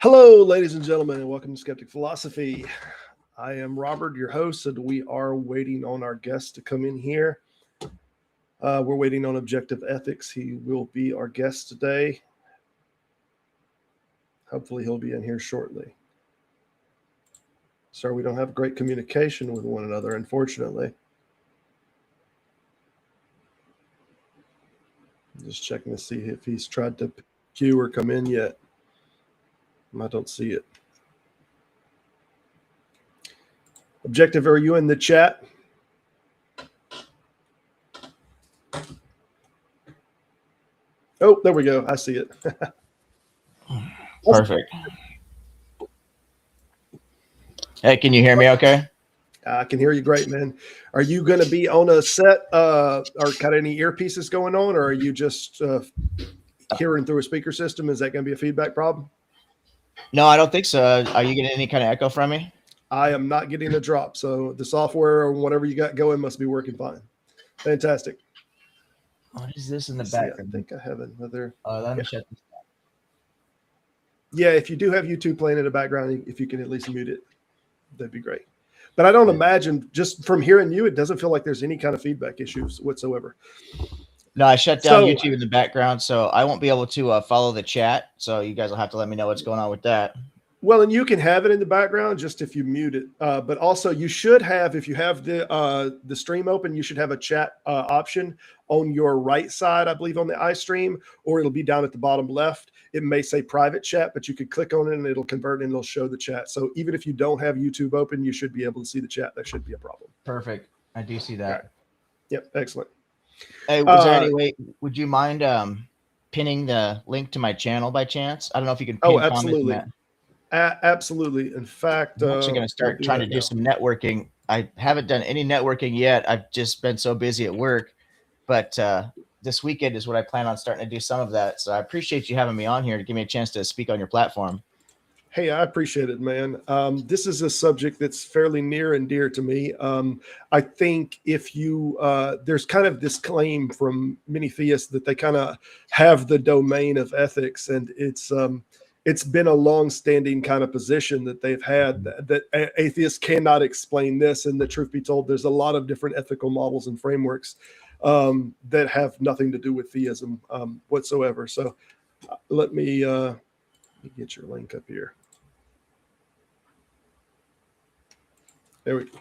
Hello, ladies and gentlemen, and welcome to Skeptic Philosophy. I am Robert, your host, and we are waiting on our guest to come in here. We're waiting on Objective Ethics. He will be our guest today. Hopefully he'll be in here shortly. Sorry, we don't have great communication with one another, unfortunately. I'm just checking to see if he's tried to queue or come in yet. I don't see it. Objective, are you in the chat? Oh, there we go. I see it. Perfect. Hey, can you hear me okay? I can hear you great, man. Are you going to be on a set or got any earpieces going on, or are you just hearing through a speaker system? Is that going to be a feedback problem? No, I don't think so. Are you getting any kind of echo from me? I am not getting a drop, so the software or whatever you got going must be working fine. Fantastic. What is this in the background? I think I have another. Let me shut this down. Yeah, if you do have YouTube playing in the background, if you can at least mute it, that'd be great. But I don't imagine, just from hearing you, it doesn't feel like there's any kind of feedback issues whatsoever. No, I shut down YouTube in the background, so I won't be able to follow the chat. So you guys will have to let me know what's going on with that. Well, and you can have it in the background just if you mute it. But also you should have, if you have the stream open, you should have a chat option on your right side, I believe, on the iStream, or it'll be down at the bottom left. It may say private chat, but you could click on it and it'll convert and it'll show the chat. So even if you don't have YouTube open, you should be able to see the chat. That should be a problem. Perfect. I do see that. Right. Yep. Excellent. Hey, was there any way, would you mind pinning the link to my channel by chance? I don't know if you can pin absolutely. Comment. Absolutely. In fact, I'm actually going to start trying to do some networking. I haven't done any networking yet. I've just been so busy at work, but this weekend is what I plan on starting to do some of that. So I appreciate you having me on here to give me a chance to speak on your platform. Hey, I appreciate it, man. This is a subject that's fairly near and dear to me. I think if you, there's kind of this claim from many theists that they kind of have the domain of ethics, and it's been a long-standing kind of position that they've had that atheists cannot explain this. And the truth be told, there's a lot of different ethical models and frameworks that have nothing to do with theism whatsoever. So let me get your link up here. There we go.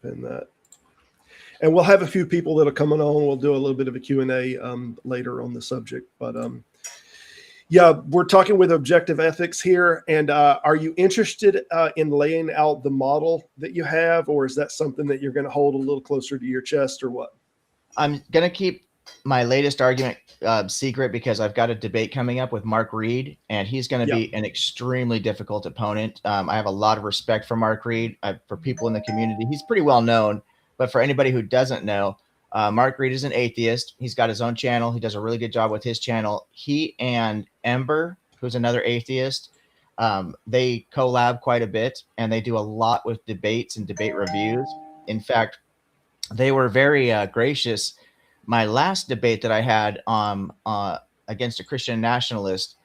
Pin that. And we'll have a few people that are coming on. We'll do a little bit of a Q&A later on the subject. But yeah, we're talking with Objective Ethics here. And are you interested in laying out the model that you have, or is that something that you're going to hold a little closer to your chest, or what? I'm going to keep my latest argument secret because I've got a debate coming up with Mark Reed, and he's going to be an extremely difficult opponent. I have a lot of respect for Mark Reed, for people in the community. He's pretty well known. But for anybody who doesn't know, Mark Reed is an atheist. He's got his own channel. He does a really good job with his channel. He and Ember, who's another atheist, they collab quite a bit, and they do a lot with debates and debate reviews. In fact, they were very gracious. My last debate that I had against a Christian nationalist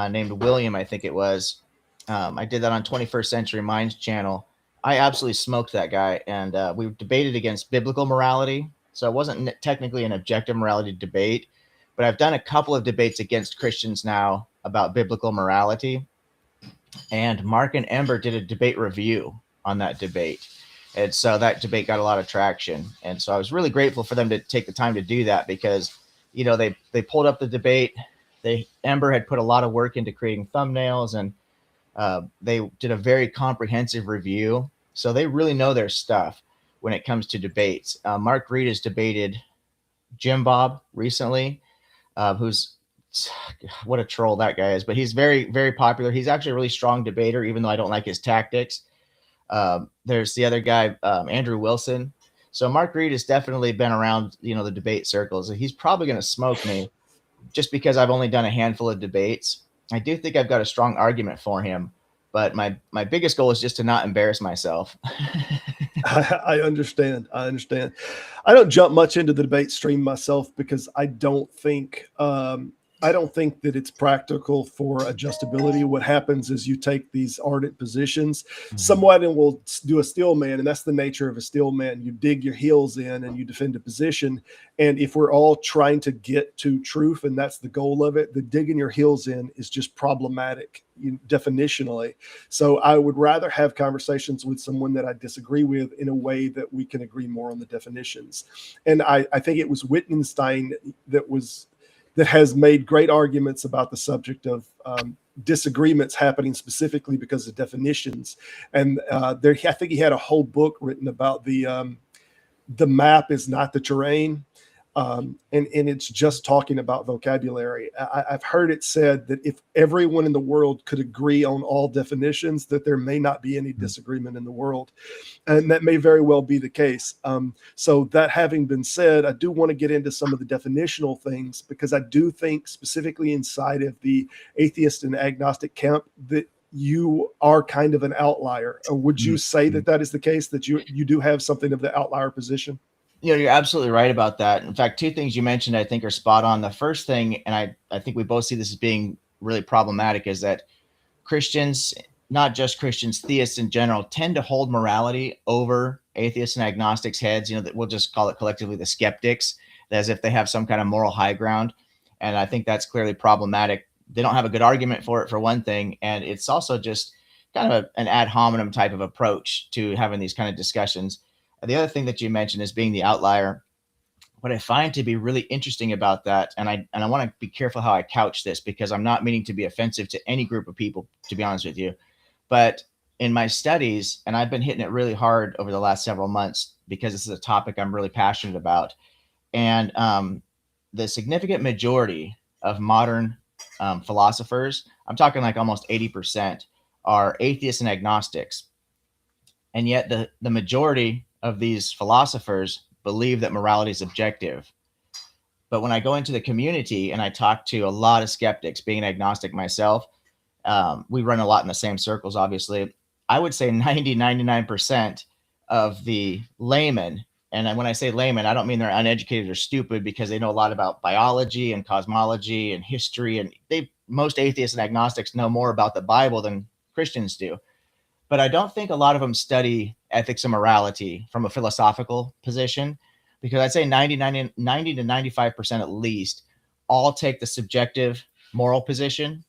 named William, I think it was, I did that on 21st Century Minds channel. I absolutely smoked that guy, and we debated against biblical morality. So it wasn't technically an objective morality debate, but I've done a couple of debates against Christians now about biblical morality. And Mark and Ember did a debate review on that debate. And so that debate got a lot of traction. And so I was really grateful for them to take the time to do that because, you know, they pulled up the debate. Ember had put a lot of work into creating thumbnails, and they did a very comprehensive review. So they really know their stuff when it comes to debates. Mark Reed has debated Jim Bob recently, who's, what a troll that guy is, but he's very, very popular. He's actually a really strong debater, even though I don't like his tactics. There's the other guy, Andrew Wilson. So Mark Reed has definitely been around, you know, the debate circles. He's probably going to smoke me just because I've only done a handful of debates. I do think I've got a strong argument for him, but my biggest goal is just to not embarrass myself. I understand. I don't jump much into the debate stream myself because I don't think I don't think that it's practical for adjustability. What happens is you take these ardent positions, somewhat, and will do a steel man, and that's the nature of a steel man. You dig your heels in and you defend a position. And if we're all trying to get to truth, and that's the goal of it, the digging your heels in is just problematic definitionally. So I would rather have conversations with someone that I disagree with in a way that we can agree more on the definitions. And I think it was Wittgenstein that has made great arguments about the subject of disagreements happening specifically because of definitions. And I think he had a whole book written about the map is not the terrain. And it's just talking about vocabulary. I've heard it said that if everyone in the world could agree on all definitions, that there may not be any disagreement in the world. And that may very well be the case. So that having been said, I do want to get into some of the definitional things, because I do think specifically inside of the atheist and agnostic camp that you are kind of an outlier. Or would you say that that is the case, that you do have something of the outlier position? You're absolutely right about that. In fact, two things you mentioned I think are spot on. The first thing, and I think we both see this as being really problematic, is that Christians, not just Christians, theists in general, tend to hold morality over atheists and agnostics' heads. That we'll just call it collectively the skeptics, as if they have some kind of moral high ground. And I think that's clearly problematic. They don't have a good argument for it, for one thing. And it's also just kind of an ad hominem type of approach to having these kind of discussions. The other thing that you mentioned is being the outlier. What I find to be really interesting about that, and I want to be careful how I couch this, because I'm not meaning to be offensive to any group of people, to be honest with you, but in my studies, and I've been hitting it really hard over the last several months because this is a topic I'm really passionate about, and the significant majority of modern philosophers, I'm talking like almost 80%, are atheists and agnostics, and yet the majority of these philosophers believe that morality is objective. But when I go into the community and I talk to a lot of skeptics, being an agnostic myself, we run a lot in the same circles, obviously. I would say 99% of the laymen, and when I say laymen, I don't mean they're uneducated or stupid, because they know a lot about biology and cosmology and history. And most atheists and agnostics know more about the Bible than Christians do. But I don't think a lot of them study ethics and morality from a philosophical position, because I'd say 90 to 95% at least all take the subjective moral position.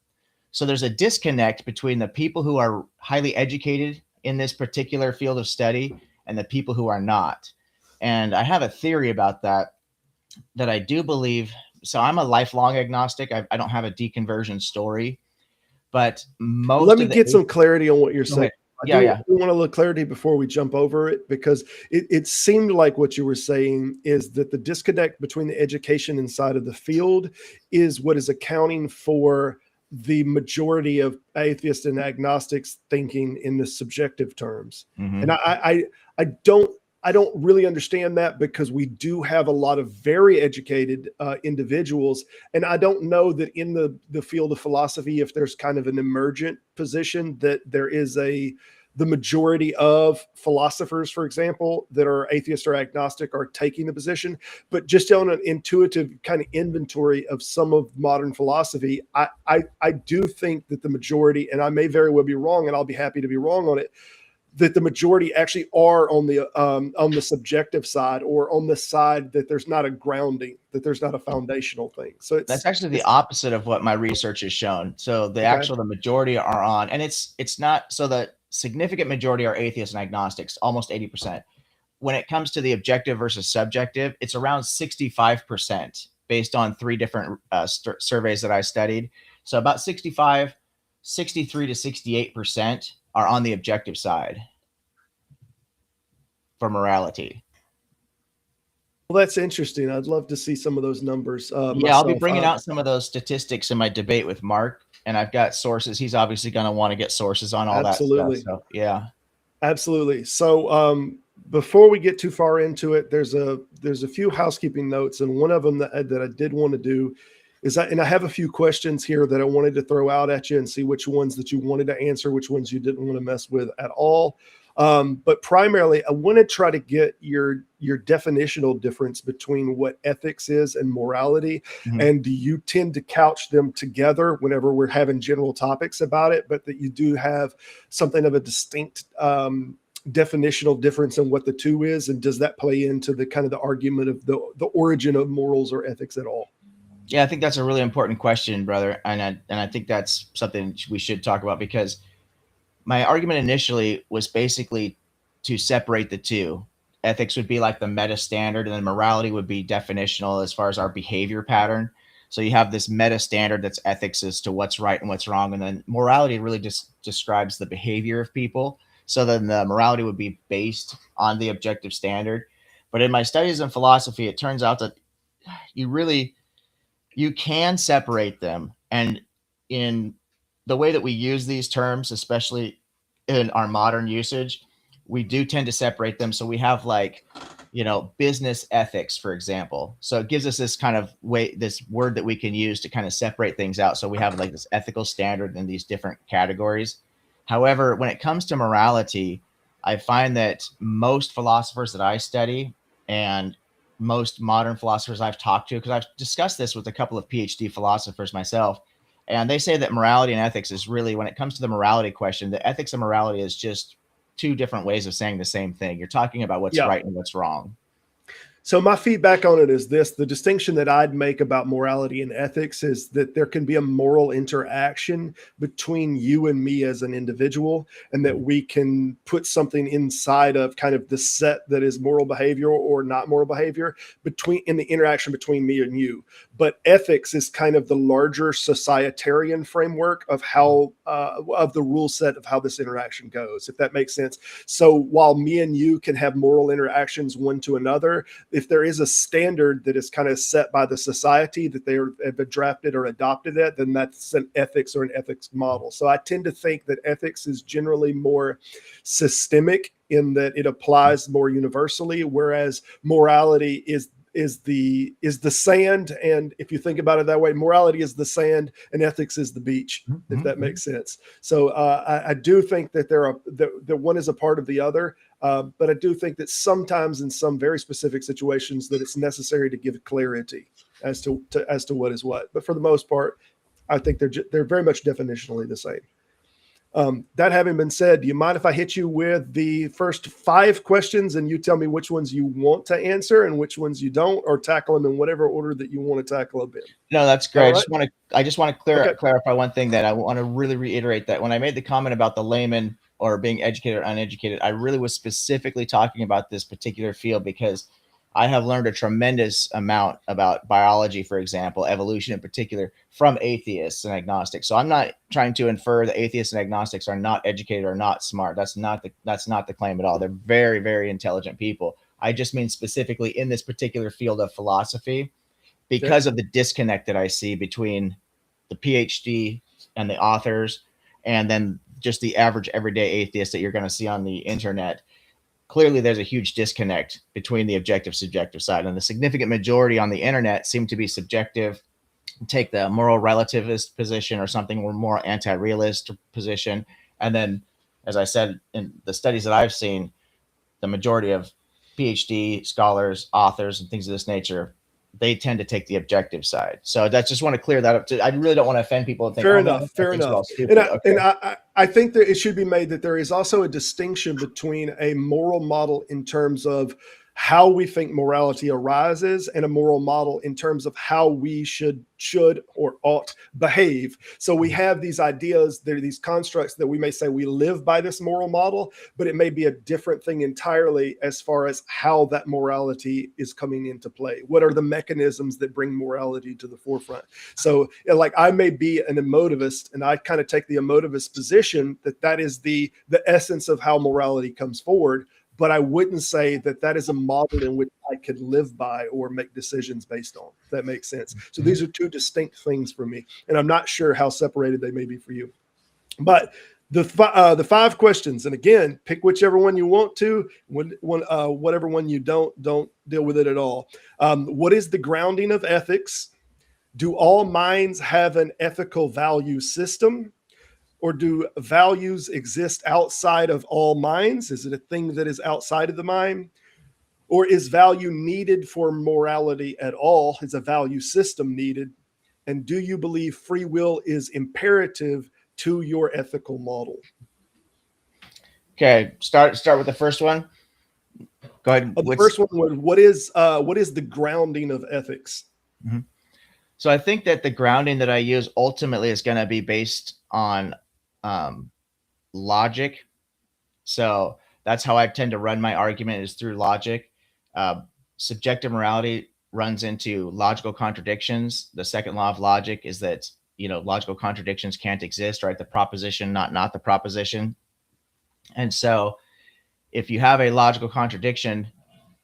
So there's a disconnect between the people who are highly educated in this particular field of study and the people who are not. And I have a theory about that I do believe. So I'm a lifelong agnostic. I don't have a deconversion story, but Let me get some clarity on what you're saying. I want a little clarity before we jump over it, because it seemed like what you were saying is that the disconnect between the education inside of the field is what is accounting for the majority of atheists and agnostics thinking in the subjective terms. And I don't really understand that, because we do have a lot of very educated individuals. And I don't know that in the field of philosophy, if there's kind of an emergent position, that there is the majority of philosophers, for example, that are atheist or agnostic are taking the position. But just on an intuitive kind of inventory of some of modern philosophy, I do think that the majority, and I may very well be wrong, and I'll be happy to be wrong on it, that the majority actually are on the subjective side, or on the side that there's not a grounding, that there's not a foundational thing. So that's actually the opposite of what my research has shown. So the majority are on, and it's not, so the significant majority are atheists and agnostics, almost 80%. When it comes to the objective versus subjective, it's around 65% based on 3 different surveys that I studied. So about 63 to 68% are on the objective side for morality. Well, that's interesting. I'd love to see some of those numbers. I'll be bringing out some of those statistics in my debate with Mark, and I've got sources. He's obviously going to want to get sources on all that stuff. So, yeah, absolutely. So before we get too far into it, there's a few housekeeping notes, and one of them that I did want to do is I have a few questions here that I wanted to throw out at you and see which ones that you wanted to answer, which ones you didn't want to mess with at all. But primarily, I want to try to get your definitional difference between what ethics is and morality. Mhm. And do you tend to couch them together whenever we're having general topics about it, but that you do have something of a distinct definitional difference in what the two is? And does that play into the kind of the argument of the origin of morals or ethics at all? Yeah, I think that's a really important question, brother. And I think that's something we should talk about, because my argument initially was basically to separate the two. Ethics would be like the meta standard, and then morality would be definitional as far as our behavior pattern. So you have this meta standard that's ethics as to what's right and what's wrong. And then morality really just describes the behavior of people. So then the morality would be based on the objective standard. But in my studies in philosophy, it turns out that you can separate them. And in the way that we use these terms, especially in our modern usage, we do tend to separate them. So we have business ethics, for example. So it gives us this kind of way, this word that we can use to kind of separate things out. So we have like this ethical standard in these different categories. However, when it comes to morality, I find that most philosophers that I study and most modern philosophers I've talked to, because I've discussed this with a couple of PhD philosophers myself, and they say that morality and ethics is really, when it comes to the morality question, the ethics and morality is just two different ways of saying the same thing. You're talking about what's right and what's wrong. So my feedback on it is this: the distinction that I'd make about morality and ethics is that there can be a moral interaction between you and me as an individual, and that we can put something inside of kind of the set that is moral behavior or not moral behavior in the interaction between me and you. But ethics is kind of the larger societarian framework of how of the rule set of how this interaction goes, if that makes sense. So while me and you can have moral interactions one to another, if there is a standard that is kind of set by the society that they have drafted or adopted it, then that's an ethics or an ethics model. So I tend to think that ethics is generally more systemic in that it applies more universally, whereas morality is the sand. And if you think about it that way, morality is the sand and ethics is the beach, if that makes sense. So I do think that that one is a part of the other. But I do think that sometimes in some very specific situations that it's necessary to give clarity as to what is what. But for the most part, I think they're very much definitionally the same. That having been said, do you mind if I hit you with the first 5 questions and you tell me which ones you want to answer and which ones you don't, or tackle them in whatever order that you want to tackle them in? No, that's great. Right? I just want to clarify one thing, that I want to really reiterate, that when I made the comment about the layman or being educated or uneducated, I really was specifically talking about this particular field because I have learned a tremendous amount about biology, for example, evolution in particular, from atheists and agnostics. So I'm not trying to infer that atheists and agnostics are not educated or not smart. That's not the claim at all. They're very, very intelligent people. I just mean specifically in this particular field of philosophy, because of the disconnect that I see between the PhD and the authors and then just the average everyday atheist that you're going to see on the internet. Clearly, there's a huge disconnect between the objective subjective side, and the significant majority on the internet seem to be subjective, take the moral relativist position or something, or more anti-realist position. And then, as I said, in the studies that I've seen, the majority of PhD scholars, authors, and things of this nature, they tend to take the objective side. So that's, just want to clear that up. I really don't want to offend people and think, fair enough. And I think that it should be made that there is also a distinction between a moral model in terms of how we think morality arises and a moral model in terms of how we should or ought behave. So we have these ideas, there are these constructs that we may say we live by this moral model, but it may be a different thing entirely as far as how that morality is coming into play. What are the mechanisms that bring morality to the forefront? So like I may be an emotivist, and I kind of take the emotivist position that is the essence of how morality comes forward. But I wouldn't say that is a model in which I could live by or make decisions based on, if that makes sense. So these are two distinct things for me, and I'm not sure how separated they may be for you. But the 5 questions, and again, pick whichever one you want to, whatever one you don't deal with it at all. What is the grounding of ethics? Do all minds have an ethical value system? Or do values exist outside of all minds? Is it a thing that is outside of the mind? Or is value needed for morality at all? Is a value system needed? And do you believe free will is imperative to your ethical model? Okay, start with the first one. Go ahead. The first one was, what is the grounding of ethics? Mm-hmm. So I think that the grounding that I use ultimately is going to be based on logic. So that's how I tend to run my argument, is through logic. Subjective morality runs into logical contradictions. The second law of logic is that, logical contradictions can't exist, right? The proposition, not the proposition. And so if you have a logical contradiction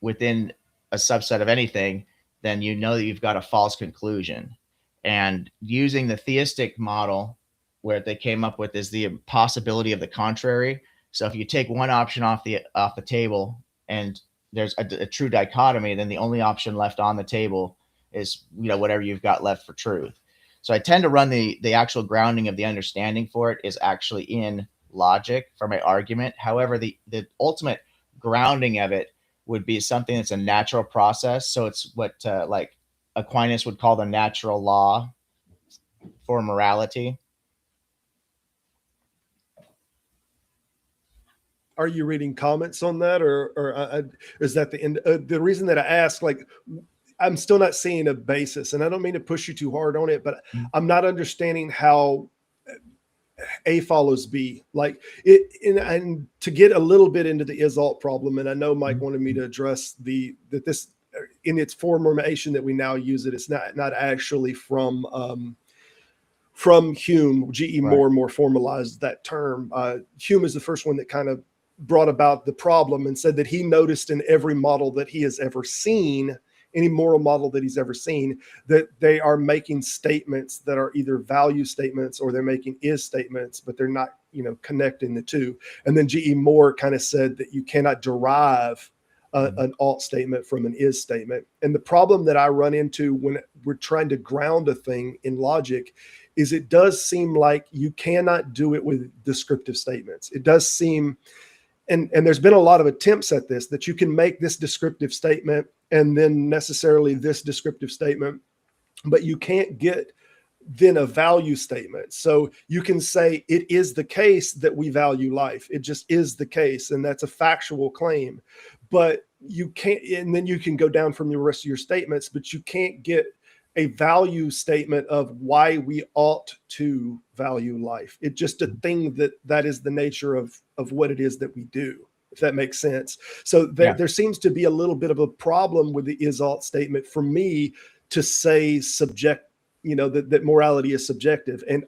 within a subset of anything, then you know that you've got a false conclusion. And using the theistic model, where they came up with is the possibility of the contrary. So if you take one option off the table and there's a true dichotomy, then the only option left on the table is, whatever you've got left for truth. So I tend to run the actual grounding of the understanding for it is actually in logic for my argument. However, the ultimate grounding of it would be something that's a natural process. So it's what like Aquinas would call the natural law for morality. Are you reading comments on that, or is that the end? The reason that I ask, like, I'm still not seeing a basis, and I don't mean to push you too hard on it, but I'm not understanding how A follows B. Like it, and to get a little bit into the is-alt problem, and I know Mike wanted me to address that this in its formation that we now use it. It's not actually from Hume. G.E. Right. More formalized that term. Hume is the first one that kind of brought about the problem and said that he noticed in every model that he has ever seen, any moral model that he's ever seen, that they are making statements that are either value statements or they're making is statements, but they're not, connecting the two. And then G.E. Moore kind of said that you cannot derive an alt statement from an is statement. And the problem that I run into when we're trying to ground a thing in logic is it does seem like you cannot do it with descriptive statements. It does seem, and there's been a lot of attempts at this, that you can make this descriptive statement and then necessarily this descriptive statement, but you can't get then a value statement. So you can say it is the case that we value life. It just is the case. And that's a factual claim, but you can't, and then you can go down from the rest of your statements, but you can't get a value statement of why we ought to value life. It's just a thing that is the nature of what it is that we do, if that makes sense. So there seems to be a little bit of a problem with the is-alt statement for me to say that morality is subjective. And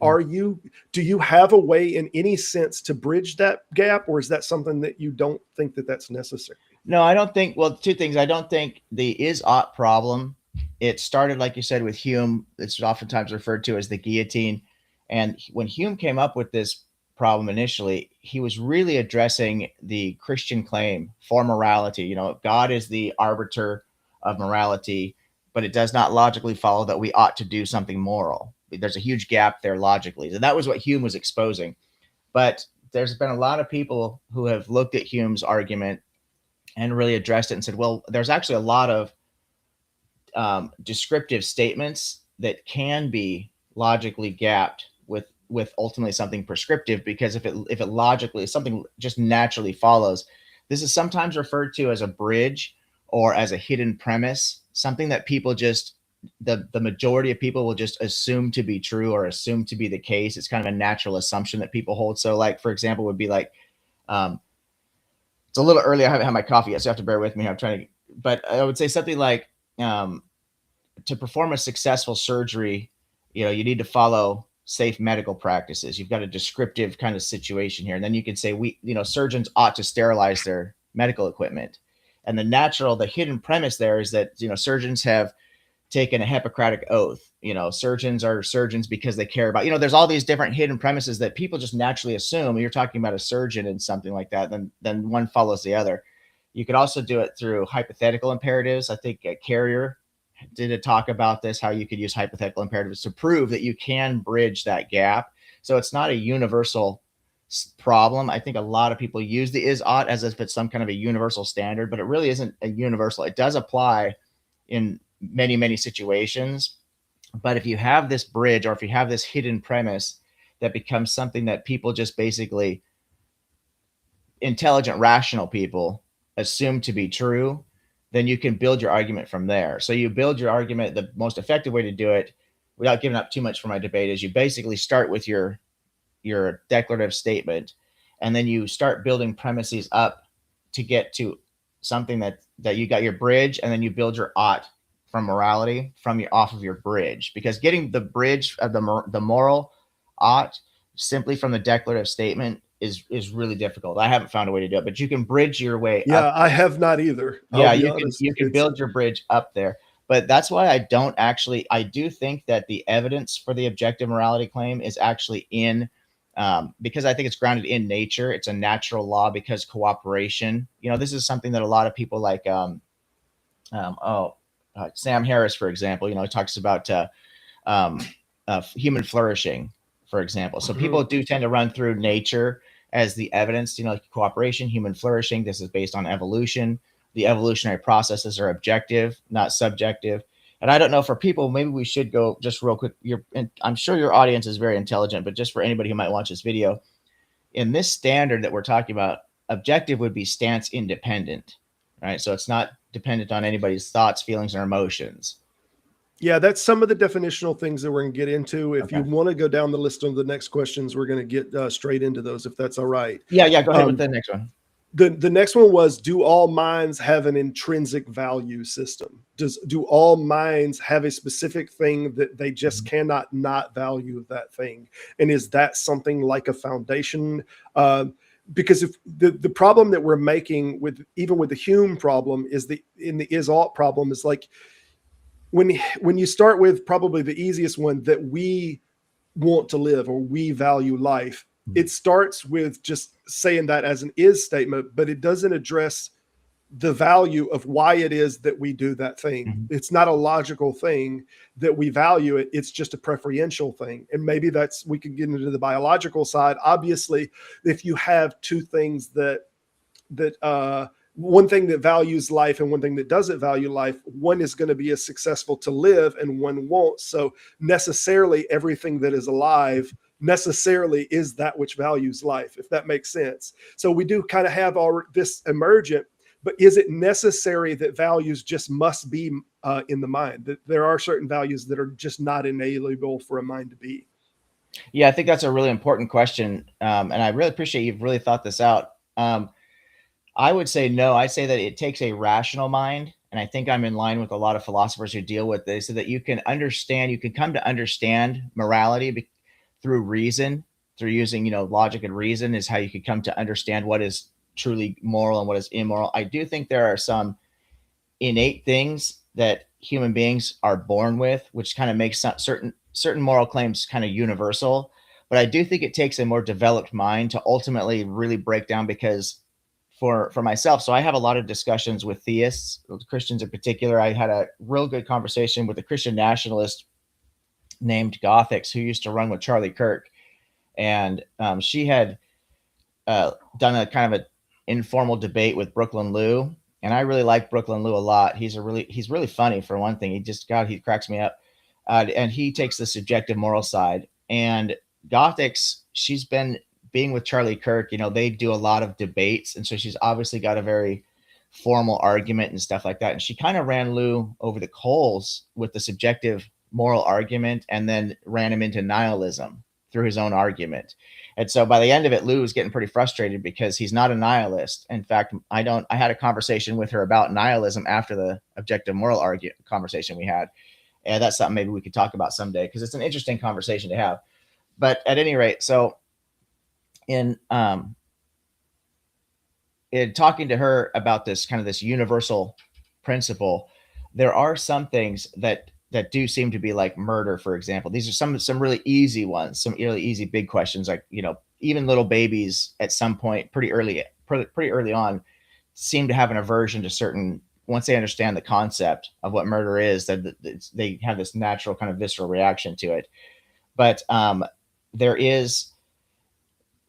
do you have a way in any sense to bridge that gap, or is that something that you don't think that that's necessary? No, I don't think, well, two things. I don't think the is-ought problem, it started, like you said, with Hume. It's oftentimes referred to as the guillotine. And when Hume came up with this problem initially, he was really addressing the Christian claim for morality. God is the arbiter of morality, but it does not logically follow that we ought to do something moral. There's a huge gap there logically. And that was what Hume was exposing. But there's been a lot of people who have looked at Hume's argument and really addressed it and said, well, there's actually a lot of descriptive statements that can be logically gapped with ultimately something prescriptive, because if it logically, something just naturally follows. This is sometimes referred to as a bridge or as a hidden premise, something that people just, the majority of people will just assume to be true or assume to be the case. It's kind of a natural assumption that people hold. So like, for example, would be like, it's a little early. I haven't had my coffee yet, so you have to bear with me. But I would say something like, to perform a successful surgery, you need to follow safe medical practices. You've got a descriptive kind of situation here. And then you can say, surgeons ought to sterilize their medical equipment. And the hidden premise there is that, surgeons have taken a Hippocratic oath. Surgeons are surgeons because they care about, there's all these different hidden premises that people just naturally assume. You're talking about a surgeon and something like that, then one follows the other. You could also do it through hypothetical imperatives. I think Carrier did a talk about this, how you could use hypothetical imperatives to prove that you can bridge that gap. So it's not a universal problem. I think a lot of people use the is ought as if it's some kind of a universal standard, but it really isn't a universal. It does apply in many, many situations. But if you have this bridge, or if you have this hidden premise that becomes something that people just basically, intelligent, rational people, assume to be true, then you can build your argument from there. So you build your argument. The most effective way to do it, without giving up too much for my debate, is you basically start with your declarative statement, and then you start building premises up to get to something that you got your bridge, and then you build your ought from morality from your off of your bridge, because getting the bridge of the moral ought simply from the declarative statement is really difficult. I haven't found a way to do it, but you can bridge your way up. Yeah, I have not either. Yeah, you can build your bridge up there. But that's why I do think that the evidence for the objective morality claim is actually in, because I think it's grounded in nature. It's a natural law, because cooperation, this is something that a lot of people like, Sam Harris, for example, he talks about human flourishing, for example. So people do tend to run through nature as the evidence, like cooperation, human flourishing. This is based on evolution. The evolutionary processes are objective, not subjective. And I don't know, for people, maybe we should go just real quick. I'm sure your audience is very intelligent, but just for anybody who might watch this video, in this standard that we're talking about, objective would be stance independent, right? So it's not dependent on anybody's thoughts, feelings, or emotions. Yeah, that's some of the definitional things that we're going to get into. If you want to go down the list of the next questions, we're going to get straight into those, if that's all right. Yeah, go ahead with the next one. The next one was, do all minds have an intrinsic value system? Do all minds have a specific thing that they just cannot not value that thing? And is that something like a foundation? Because if the problem that we're making even with the Hume problem is in the is-ought problem is like, when you start with probably the easiest one, that we want to live or we value life, it starts with just saying that as an is statement, but it doesn't address the value of why it is that we do that thing. It's not a logical thing that we value it. It's just a preferential thing. And maybe we can get into the biological side. Obviously, if you have two things that one thing that values life and one thing that doesn't value life, one is going to be as successful to live and one won't. So necessarily everything that is alive necessarily is that which values life, if that makes sense. So we do kind of have this emergent, but is it necessary that values just must be in the mind, that there are certain values that are just not inalienable for a mind to be? Yeah, I think that's a really important question. And I really appreciate you've really thought this out. I would say no. I say that it takes a rational mind. And I think I'm in line with a lot of philosophers who deal with this, so that you can come to understand morality through reason, through using, logic and reason is how you could come to understand what is truly moral and what is immoral. I do think there are some innate things that human beings are born with, which kind of makes certain moral claims kind of universal. But I do think it takes a more developed mind to ultimately really break down, because for myself, so I have a lot of discussions with theists, Christians in particular. I had a real good conversation with a Christian nationalist named Gothics, who used to run with Charlie Kirk. And she had done a kind of an informal debate with Brooklyn Lou. And I really like Brooklyn Lou a lot. He's really funny, for one thing. He cracks me up. And he takes the subjective moral side. And Gothics, she's been being with Charlie Kirk, they do a lot of debates. And so she's obviously got a very formal argument and stuff like that. And she kind of ran Lou over the coals with the subjective moral argument, and then ran him into nihilism through his own argument. And so by the end of it, Lou was getting pretty frustrated, because he's not a nihilist. In fact, I had a conversation with her about nihilism after the objective moral conversation we had. And that's something maybe we could talk about someday, because it's an interesting conversation to have. But at any rate, so in talking to her about this kind of this universal principle, there are some things that do seem to be like murder, for example. These are some really easy ones, some really easy big questions, like, even little babies at some point pretty early on seem to have an aversion to certain, once they understand the concept of what murder is, that they have this natural kind of visceral reaction to it. But there is,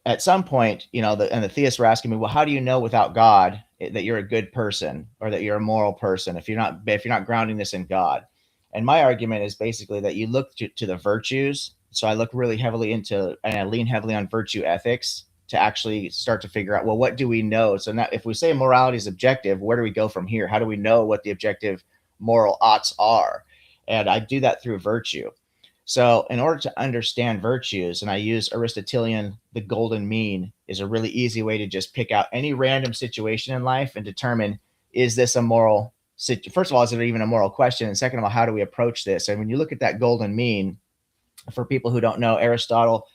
at some point, and the theists were asking me, well, how do you know without God that you're a good person or that you're a moral person if you're not grounding this in God? And my argument is basically that you look to the virtues. So I look really heavily into, and I lean heavily on virtue ethics to actually start to figure out, well, what do we know? So now if we say morality is objective, where do we go from here? How do we know what the objective moral oughts are? And I do that through virtue. So in order to understand virtues, and I use Aristotelian, the golden mean is a really easy way to just pick out any random situation in life and determine, is this a moral, first of all, is it even a moral question? And second of all, how do we approach this? And when you look at that golden mean, for people who don't know, Aristotle,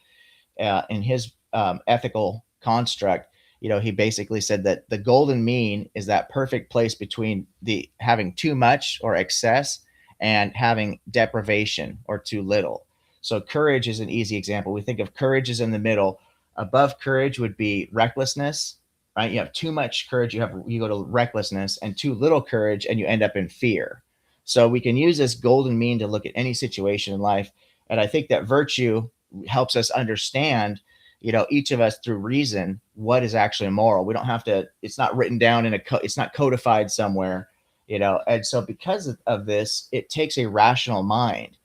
in his ethical construct, he basically said that the golden mean is that perfect place between the having too much or excess and having deprivation or too little. So courage is an easy example. We think of courage as in the middle. Above courage would be recklessness, right? You have too much courage, you go to recklessness, and too little courage, and you end up in fear. So we can use this golden mean to look at any situation in life. And I think that virtue helps us understand, each of us through reason, what is actually moral. We don't have to, it's not written down it's not codified somewhere. And so because of this, it takes a rational mind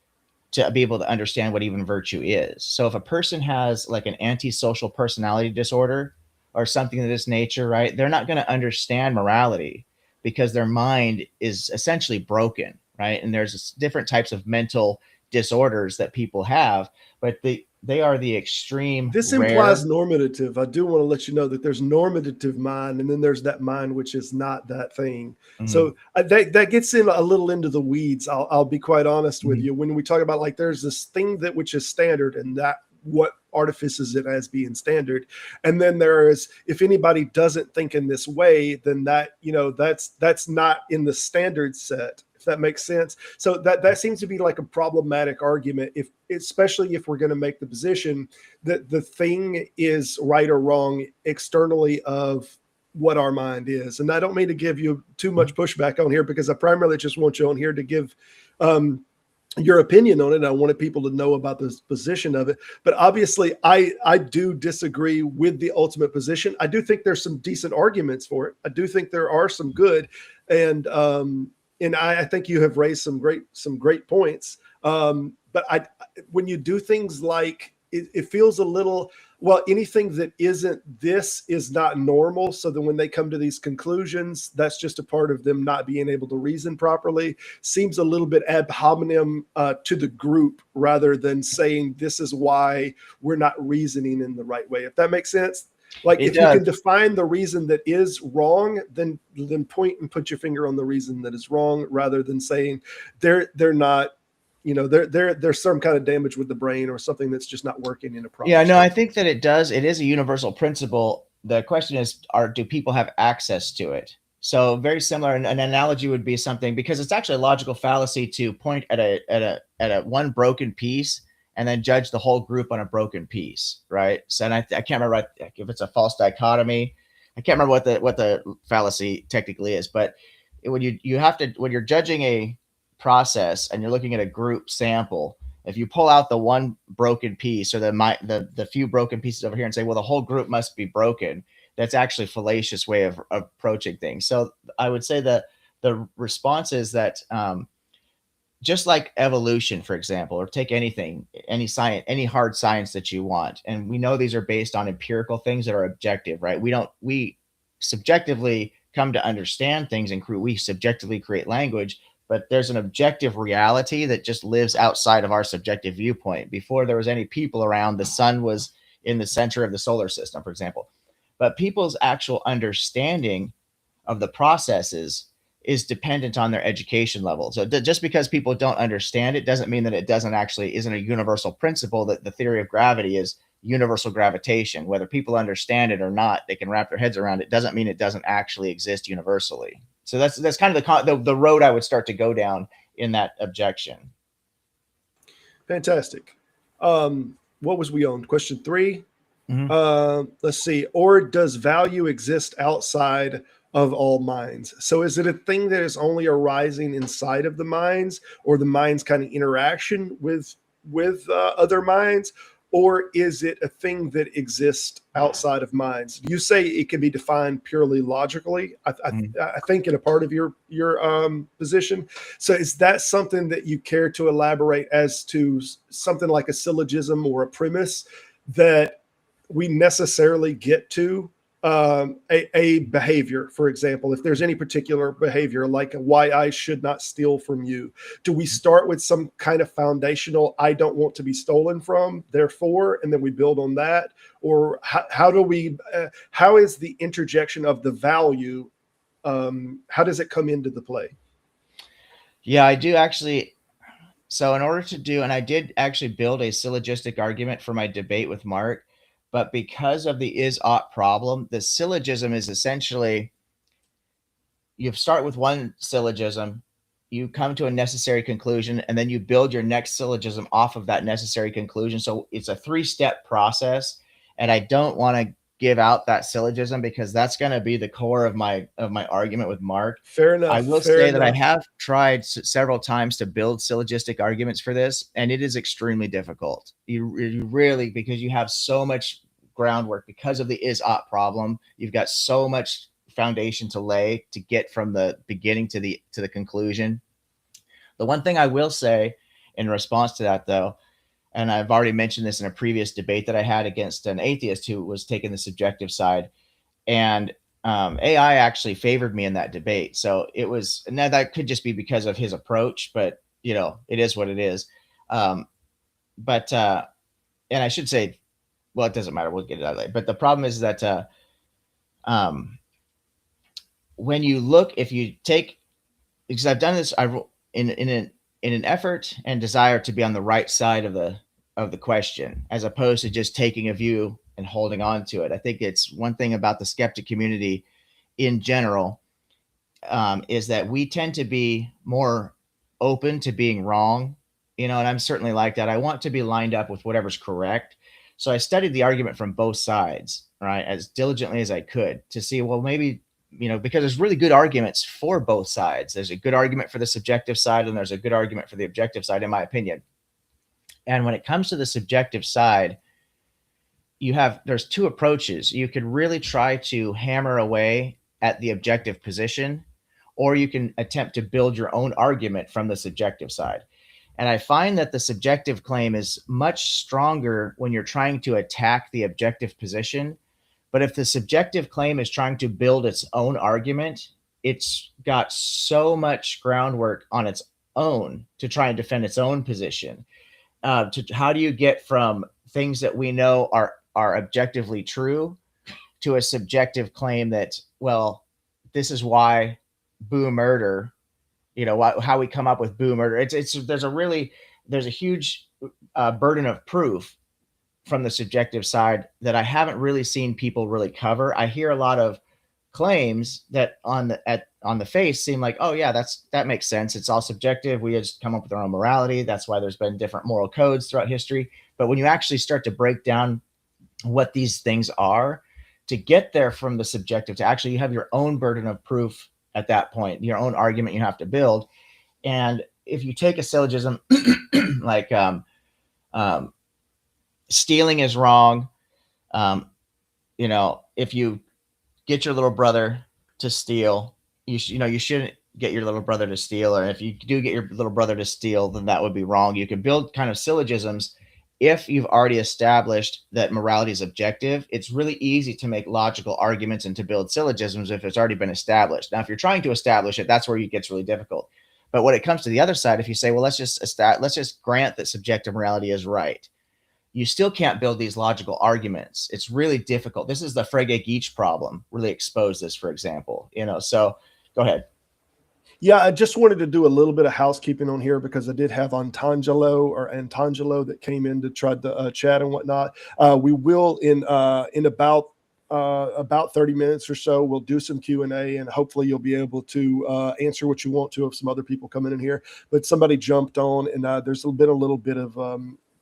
to be able to understand what even virtue is. So if a person has like an antisocial personality disorder or something of this nature, right, they're not going to understand morality because their mind is essentially broken, right? And there's different types of mental disorders that people have, but they are the extreme. This implies normative. I do want to let you know that there's normative mind, and then there's that mind which is not that thing. Mm-hmm. So that gets in a little into the weeds. I'll be quite honest with you. When we talk about like there's this thing that which is standard, and that what artifices it as being standard, and then there is, if anybody doesn't think in this way, then that that's not in the standard set. If that makes sense. So that seems to be like a problematic argument, especially if we're going to make the position that the thing is right or wrong externally of what our mind is. And I don't mean to give you too much pushback on here, because I primarily just want you on here to give your opinion on it. I wanted people to know about the position of it. But obviously, I do disagree with the ultimate position. I do think there's some decent arguments for it. I do think there are some good, and I think you have raised some great points. But when you do things like it feels a little, well, anything that isn't this is not normal. So then when they come to these conclusions, that's just a part of them not being able to reason properly. Seems a little bit ad hominem to the group, rather than saying this is why we're not reasoning in the right way. If that makes sense. Like if you can define the reason that is wrong, then point and put your finger on the reason that is wrong, rather than saying they're not, there's some kind of damage with the brain or something that's just not working in a proper. Yeah, no, I think that it does. It is a universal principle. The question is, do people have access to it? So very similar. An analogy would be something, because it's actually a logical fallacy to point at a one broken piece and then judge the whole group on a broken piece, right? So, and I can't remember if it's a false dichotomy. I can't remember what the fallacy technically is, but when when you're judging a process and you're looking at a group sample, if you pull out the one broken piece or the few broken pieces over here and say, well, the whole group must be broken, that's actually a fallacious way of approaching things. So I would say that the response is that just like evolution, for example, or take anything, any science, any hard science that you want. And we know these are based on empirical things that are objective, right? We subjectively come to understand things, and we subjectively create language, but there's an objective reality that just lives outside of our subjective viewpoint. Before there was any people around, the sun was in the center of the solar system, for example. But people's actual understanding of the processes is dependent on their education level. So just because people don't understand it doesn't mean that it isn't a universal principle, that the theory of gravity is universal gravitation. Whether people understand it or not, they can wrap their heads around it, doesn't mean it doesn't actually exist universally. So that's kind of the road I would start to go down in that objection. Fantastic. What was we on? Question 3? Mm-hmm. Let's see. Or does value exist outside of all minds? So is it a thing that is only arising inside of the minds, or the mind's kind of interaction with other minds? or is it a thing that exists outside of minds? You say it can be defined purely logically. I think in a part of your position. So is that something that you care to elaborate as to something like a syllogism or a premise that we necessarily get to a behavior, for example, if there's any particular behavior, like why I should not steal from you, do we start with some kind of foundational, I don't want to be stolen from, therefore, and then we build on that? Or how do we, how is the interjection of the value, how does it come into the play? Yeah, I do actually. So in order to do, and I did actually build a syllogistic argument for my debate with Mark, but because of the is-ought problem, the syllogism is essentially, you start with one syllogism, you come to a necessary conclusion, and then you build your next syllogism off of that necessary conclusion. So it's a 3-step process, and I don't want to give out that syllogism because that's going to be the core of my argument with Mark. Fair enough. I will say that I have tried several times to build syllogistic arguments for this, and it is extremely difficult. You really, because you have so much groundwork because of the is-ought problem. You've got so much foundation to lay to get from the beginning to the conclusion. The one thing I will say in response to that, though, and I've already mentioned this in a previous debate that I had against an atheist who was taking the subjective side, and AI actually favored me in that debate. So it was, now that could just be because of his approach, but you know, it is what it is. And I should say, well, it doesn't matter. We'll get it out later. But the problem is that when you look, if you take, because I've done this, in an effort and desire to be on the right side of the question, as opposed to just taking a view and holding on to it. I think it's one thing about the skeptic community in general, is that we tend to be more open to being wrong, you know, and I'm certainly like that. I want to be lined up with whatever's correct. So I studied the argument from both sides, right, as diligently as I could to see, well, maybe, you know, because there's really good arguments for both sides. There's a good argument for the subjective side, and there's a good argument for the objective side, in my opinion. And when it comes to the subjective side, there's 2 approaches. You could really try to hammer away at the objective position, or you can attempt to build your own argument from the subjective side. And I find that the subjective claim is much stronger when you're trying to attack the objective position. But if the subjective claim is trying to build its own argument, it's got so much groundwork on its own to try and defend its own position. How do you get from things that we know are objectively true to a subjective claim that, well, this is why boo murder, you know, how we come up with boo murder. There's a huge burden of proof from the subjective side that I haven't really seen people really cover. I hear a lot of claims that on the face seem like, oh yeah, that makes sense. It's all subjective. We just come up with our own morality. That's why there's been different moral codes throughout history. But when you actually start to break down what these things are, to get there from the subjective to actually, you have your own burden of proof at that point, your own argument you have to build. And if you take a syllogism like stealing is wrong, you know, if you get your little brother to steal, you shouldn't get your little brother to steal, or if you do get your little brother to steal, then that would be wrong. You can build kind of syllogisms. If you've already established that morality is objective, it's really easy to make logical arguments and to build syllogisms if it's already been established. Now, if you're trying to establish it, that's where it gets really difficult. But when it comes to the other side, if you say, well, let's just grant that subjective morality is right, you still can't build these logical arguments. It's really difficult. This is the Frege-Geach problem, really exposed this, for example, you know, so go ahead. Yeah, I just wanted to do a little bit of housekeeping on here because I did have Antangelo that came in to try to chat and whatnot. We will in about 30 minutes or so, we'll do some Q&A, and hopefully you'll be able to answer what you want to if some other people come in here. But somebody jumped on, and there's been a little bit of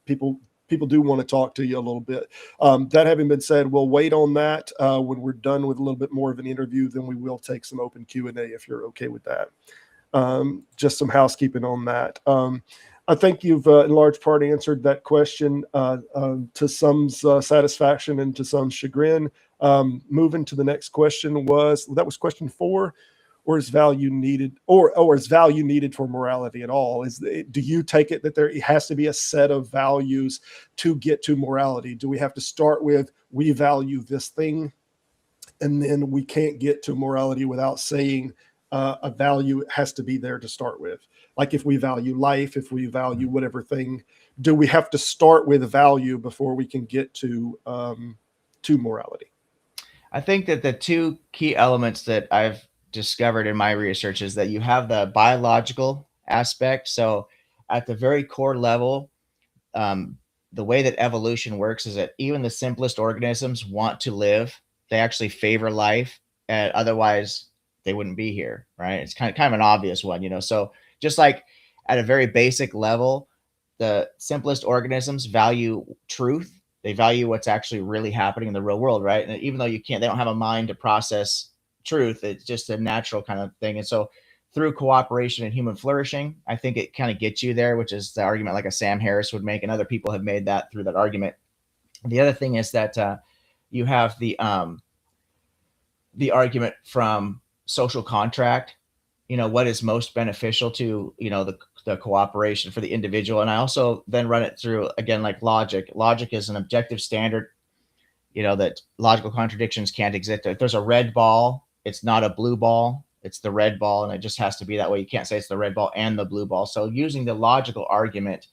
people do want to talk to you a little bit. That having been said, we'll wait on that. When we're done with a little bit more of an interview, then we will take some open Q&A if you're okay with that. Just some housekeeping on that. I think you've in large part answered that question to some's satisfaction and to some's chagrin. Moving to the next question that was question 4, or is value needed, or is value needed for morality at all? Do you take it that there has to be a set of values to get to morality? Do we have to start with, we value this thing, and then we can't get to morality without saying a value has to be there to start with? Like if we value life, if we value whatever thing, do we have to start with value before we can get to morality? I think that the two key elements that I've discovered in my research is that you have the biological aspect. So at the very core level, the way that evolution works is that even the simplest organisms want to live. They actually favor life, and otherwise they wouldn't be here, right? It's kind of an obvious one, you know. So just like at a very basic level, the simplest organisms value truth. They value what's actually really happening in the real world, right? And even though they don't have a mind to process truth, it's just a natural kind of thing. And so through cooperation and human flourishing, I think it kind of gets you there, which is the argument like a Sam Harris would make, and other people have made that through that argument. The other thing is that you have the argument from social contract, you know, what is most beneficial to, you know, the cooperation for the individual. And I also then run it through, again, like logic. Logic is an objective standard, you know, that logical contradictions can't exist. If there's a red ball, it's not a blue ball, it's the red ball, and it just has to be that way. You can't say it's the red ball and the blue ball. So using the logical argument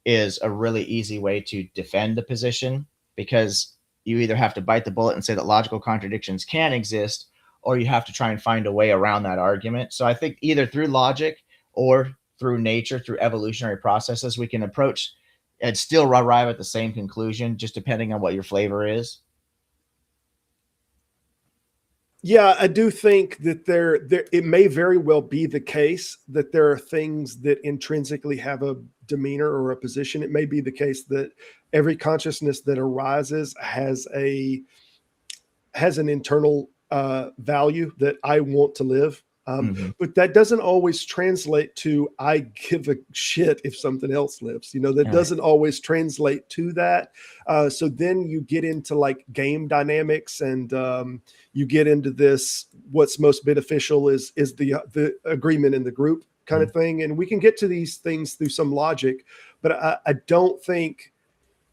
is a really easy way to defend the position, because you either have to bite the bullet and say that logical contradictions can exist, or you have to try and find a way around that argument. So I think either through logic or through nature, through evolutionary processes, we can approach and still arrive at the same conclusion, just depending on what your flavor is. Yeah, I do think that it may very well be the case that there are things that intrinsically have a demeanor or a position. It may be the case that every consciousness that arises has an internal value that I want to live. But that doesn't always translate to I give a shit if something else lives. You know, that doesn't always translate to that. So then you get into like game dynamics, and you get into this, what's most beneficial is the agreement in the group kind of thing. And we can get to these things through some logic, but I don't think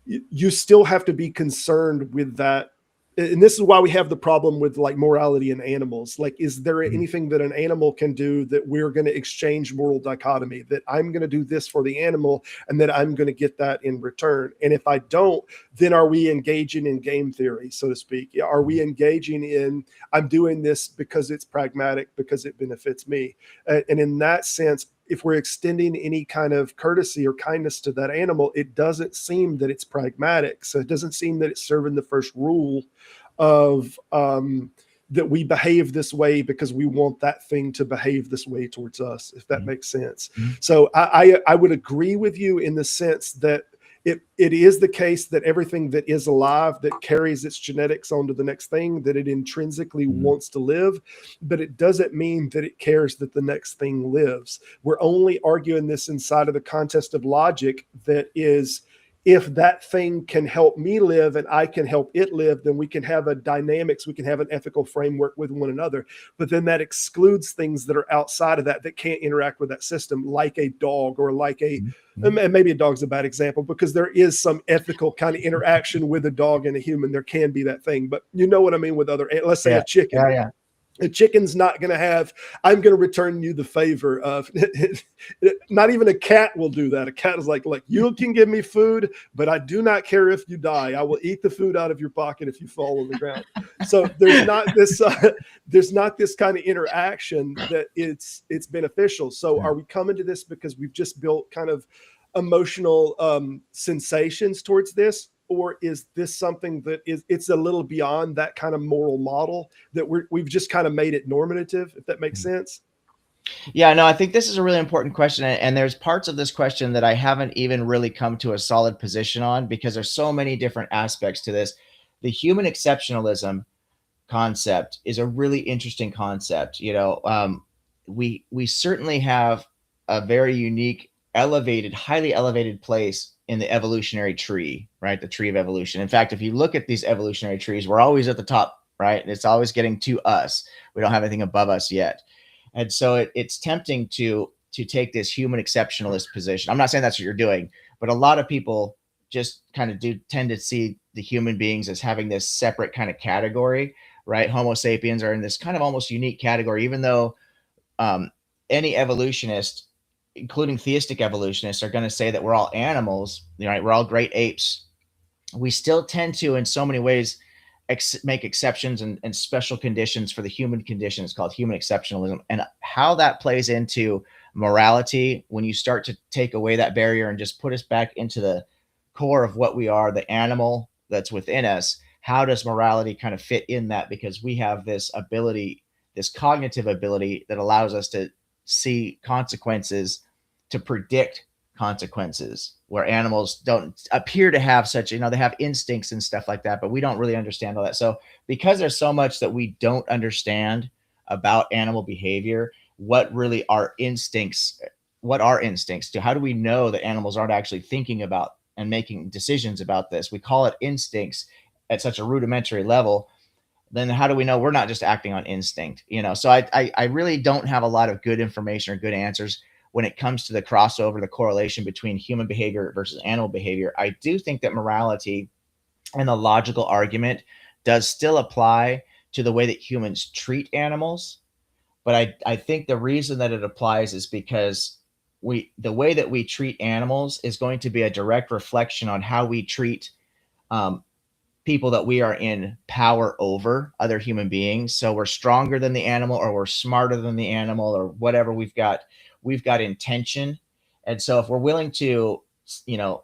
you still have to be concerned with that. And this is why we have the problem with like morality in animals. Like, is there anything that an animal can do that we're going to exchange moral dichotomy, that I'm going to do this for the animal and that I'm going to get that in return? And if I don't, then are we engaging in game theory, so to speak? Are we engaging in, I'm doing this because it's pragmatic, because it benefits me? And in that sense, if we're extending any kind of courtesy or kindness to that animal, it doesn't seem that it's pragmatic. So it doesn't seem that it's serving the first rule of that we behave this way because we want that thing to behave this way towards us, if that makes sense. So I would agree with you in the sense that it is the case that everything that is alive, that carries its genetics onto the next thing, that it intrinsically wants to live, but it doesn't mean that it cares that the next thing lives. We're only arguing this inside of the context of logic, that is, if that thing can help me live and I can help it live, then we can have a dynamics, we can have an ethical framework with one another. But then that excludes things that are outside of that can't interact with that system, like a dog, or like and maybe a dog's a bad example, because there is some ethical kind of interaction with a dog and a human. There can be that thing, but you know what I mean with let's say a chicken. A chicken's not going to have, I'm going to return you the favor of, not even a cat will do that. A cat is like, look, you can give me food, but I do not care if you die. I will eat the food out of your pocket if you fall on the ground. So there's not this kind of interaction that it's beneficial. So are we coming to this because we've just built kind of emotional sensations towards this? Or is this something that it's a little beyond that kind of moral model, that we've just kind of made it normative, if that makes sense? Yeah, no, I think this is a really important question. And there's parts of this question that I haven't even really come to a solid position on, because there's so many different aspects to this. The human exceptionalism concept is a really interesting concept. You know, we certainly have a very unique highly elevated place in the evolutionary tree, right? The tree of evolution. In fact, if you look at these evolutionary trees, we're always at the top, right? It's always getting to us. We don't have anything above us yet. And so it's tempting to take this human exceptionalist position. I'm not saying that's what you're doing, but a lot of people just kind of tend to see the human beings as having this separate kind of category, right? Homo sapiens are in this kind of almost unique category, even though any evolutionist, including theistic evolutionists, are going to say that we're all animals, right? We're all great apes. We still tend to, in so many ways, make exceptions and special conditions for the human condition. It's called human exceptionalism. And how that plays into morality, when you start to take away that barrier and just put us back into the core of what we are, the animal that's within us, how does morality kind of fit in that? Because we have this ability, this cognitive ability that allows us to see consequences, to predict consequences, where animals don't appear to have such, they have instincts and stuff like that, but we don't really understand all that. So because there's so much that we don't understand about animal behavior, what are instincts? How do we know that animals aren't actually thinking about and making decisions about this? We call it instincts at such a rudimentary level. Then how do we know we're not just acting on instinct? So I really don't have a lot of good information or good answers when it comes to the crossover, the correlation between human behavior versus animal behavior. I do think that morality and the logical argument does still apply to the way that humans treat animals. But I think the reason that it applies is because the way that we treat animals is going to be a direct reflection on how we treat people that we are in power over, other human beings. So we're stronger than the animal, or we're smarter than the animal, or whatever. We've got intention. And so if we're willing to,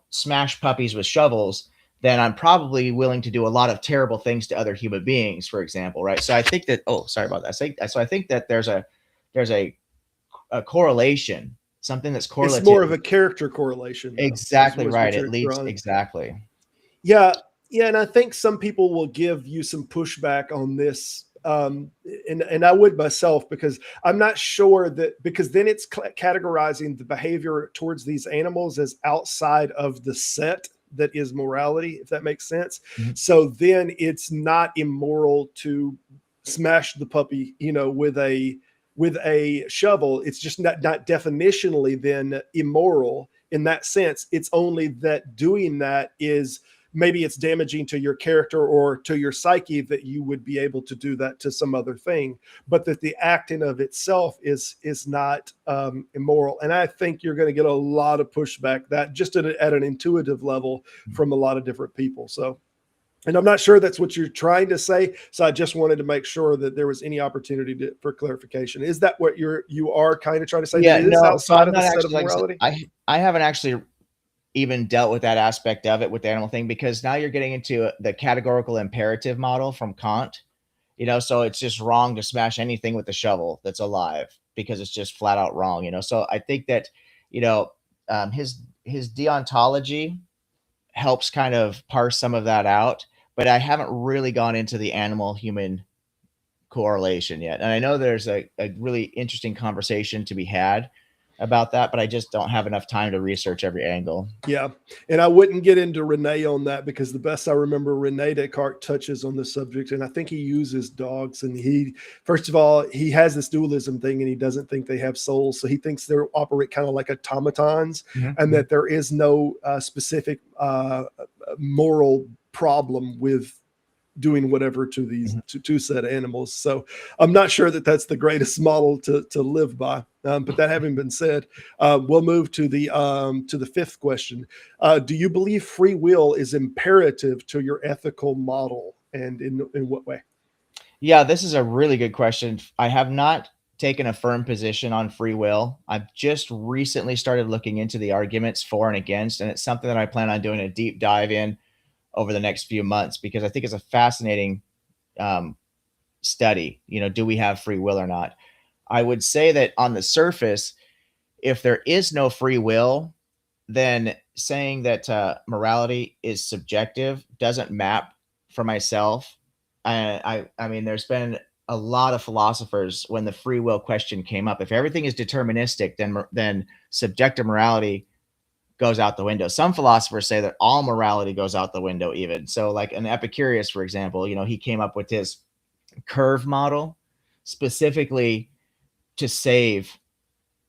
smash puppies with shovels, then I'm probably willing to do a lot of terrible things to other human beings, for example, right? So I think that, sorry about that. So I think that there's a correlation, something that's correlative. It's more of a character correlation, though. Exactly right. At least, exactly. Yeah. Yeah. And I think some people will give you some pushback on this. And I would myself, because I'm not sure because then it's categorizing the behavior towards these animals as outside of the set that is morality, if that makes sense. Mm-hmm. So then it's not immoral to smash the puppy, with a shovel. It's just not definitionally then immoral in that sense. It's only that doing that is, maybe it's damaging to your character or to your psyche, that you would be able to do that to some other thing, but that the acting of itself is not immoral. And I think you're going to get a lot of pushback that just at an intuitive level from a lot of different people. So, and I'm not sure that's what you're trying to say. So I just wanted to make sure that there was any opportunity for clarification. Is that what you are kind of trying to say? Yeah, that it is outside of the set of morality? I haven't actually even dealt with that aspect of it with the animal thing, because now you're getting into the categorical imperative model from Kant, so it's just wrong to smash anything with a shovel that's alive, because it's just flat out wrong, So I think that, his deontology helps kind of parse some of that out, but I haven't really gone into the animal human correlation yet. And I know there's a really interesting conversation to be had about that, but I just don't have enough time to research every angle. Yeah. And I wouldn't get into Rene on that, because the best I remember, Rene Descartes touches on the subject, and I think he uses dogs, and first of all, he has this dualism thing, and he doesn't think they have souls. So he thinks they operate kind of like automatons, mm-hmm. and that there is no specific moral problem with doing whatever to these two set animals. So I'm not sure that that's the greatest model to live by. But that having been said, we'll move to the fifth question. Do you believe free will is imperative to your ethical model, and in what way? Yeah, this is a really good question. I have not taken a firm position on free will. I've just recently started looking into the arguments for and against, and it's something that I plan on doing a deep dive in over the next few months, because I think it's a fascinating study. Do we have free will or not? I would say that on the surface, if there is no free will, then saying that morality is subjective doesn't map for myself. I mean, there's been a lot of philosophers, when the free will question came up, if everything is deterministic, then subjective morality goes out the window. Some philosophers say that all morality goes out the window even. So like an Epicurus, for example, he came up with his curve model specifically to save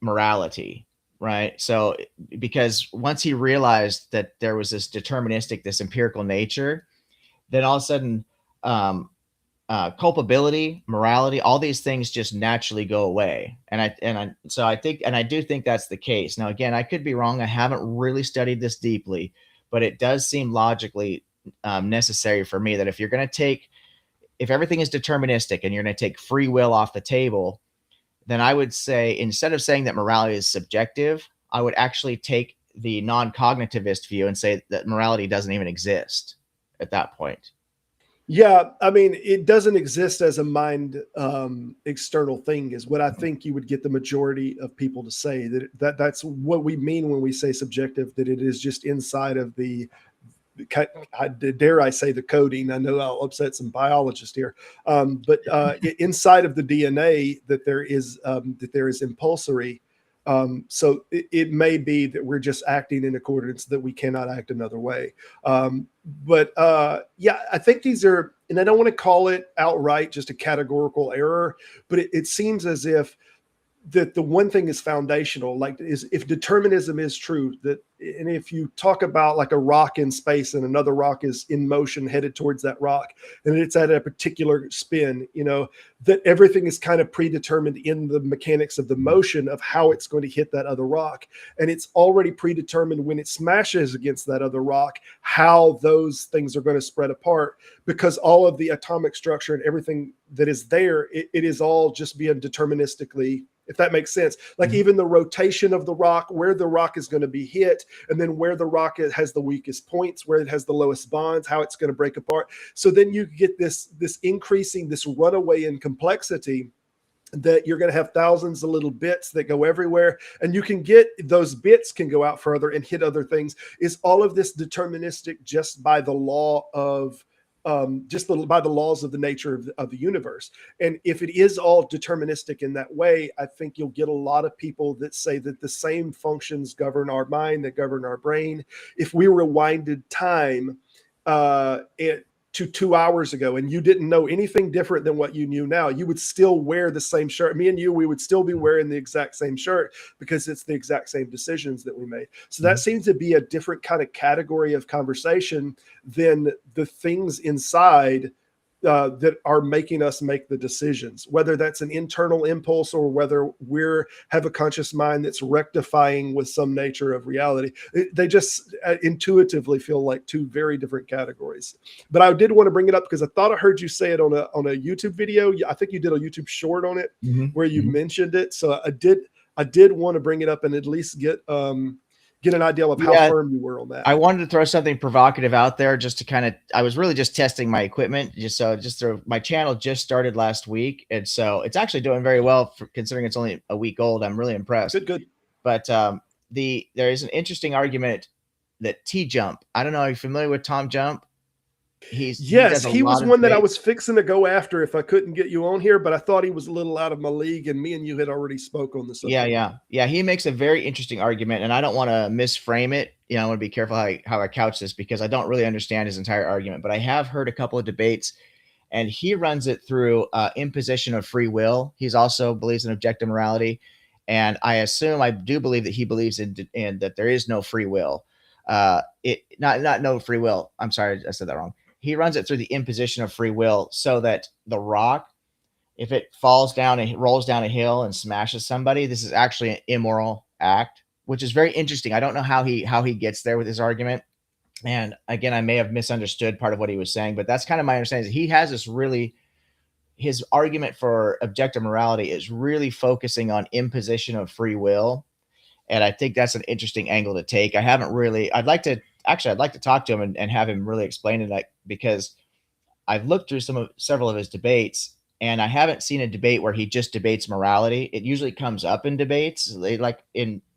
morality, right? So because once he realized that there was this empirical nature, then all of a sudden culpability, morality, all these things just naturally go away. And I do think that's the case. Now, again, I could be wrong. I haven't really studied this deeply, but it does seem logically necessary for me that if everything is deterministic and you're going to take free will off the table, then I would say, instead of saying that morality is subjective, I would actually take the non-cognitivist view and say that morality doesn't even exist at that point. Yeah, I mean, it doesn't exist as a mind external thing is what I think you would get the majority of people to say, that's what we mean when we say subjective, that it is just inside of dare I say the coding. I know I'll upset some biologists here, but inside of the DNA that there is impulsory. So it may be that we're just acting in accordance, that we cannot act another way. But I think these are, and I don't want to call it outright just a categorical error, but it seems as if that the one thing is foundational, like is if determinism is true, and if you talk about like a rock in space and another rock is in motion headed towards that rock, and it's at a particular spin, that everything is kind of predetermined in the mechanics of the motion of how it's going to hit that other rock. And it's already predetermined when it smashes against that other rock, how those things are going to spread apart, because all of the atomic structure and everything that is there, it is all just being deterministically, if that makes sense. Like even the rotation of the rock, where the rock is going to be hit, and then where the rock has the weakest points, where it has the lowest bonds, how it's going to break apart. So then you get this increasing, this runaway in complexity, that you're going to have thousands of little bits that go everywhere, and you can get those bits can go out further and hit other things. Is all of this deterministic just by the law of by the laws of the nature of the universe? And if it is all deterministic in that way, I think you'll get a lot of people that say that the same functions govern our mind, that govern our brain. If we rewinded time to 2 hours ago and you didn't know anything different than what you knew now, you would still wear the same shirt. Me and you, we would still be wearing the exact same shirt because it's the exact same decisions that we made. So that seems to be a different kind of category of conversation than the things inside that are making us make the decisions, whether that's an internal impulse or whether we're have a conscious mind that's rectifying with some nature of reality. They just intuitively feel like two very different categories. But I did want to bring it up because I thought I heard you say it on a YouTube video. I think you did a YouTube short on it where you mentioned it. So I did want to bring it up and at least get an idea of how firm you were on that. I wanted to throw something provocative out there just to I was really just testing my equipment. My channel just started last week. And so it's actually doing very well considering it's only a week old. I'm really impressed. Good. But there is an interesting argument that T-Jump, I don't know, are you familiar with Tom Jump? He was one that I was fixing to go after if I couldn't get you on here, but I thought he was a little out of my league, and me and you had already spoke on the subject. Yeah. He makes a very interesting argument, and I don't want to misframe it. I want to be careful how I couch this because I don't really understand his entire argument, but I have heard a couple of debates, and he runs it through imposition of free will. He's also believes in objective morality, and I do believe that he believes in that there is no free will. No free will. I'm sorry, I said that wrong. He runs it through the imposition of free will so that the rock, if it falls down and rolls down a hill and smashes somebody, this is actually an immoral act, which is very interesting. I don't know how he gets there with his argument. And again, I may have misunderstood part of what he was saying, but that's kind of my understanding. He has his argument for objective morality is really focusing on imposition of free will. And I think that's an interesting angle to take. I'd like to talk to him and have him really explain it, because I've looked through several of his debates, and I haven't seen a debate where he just debates morality. It usually comes up in debates.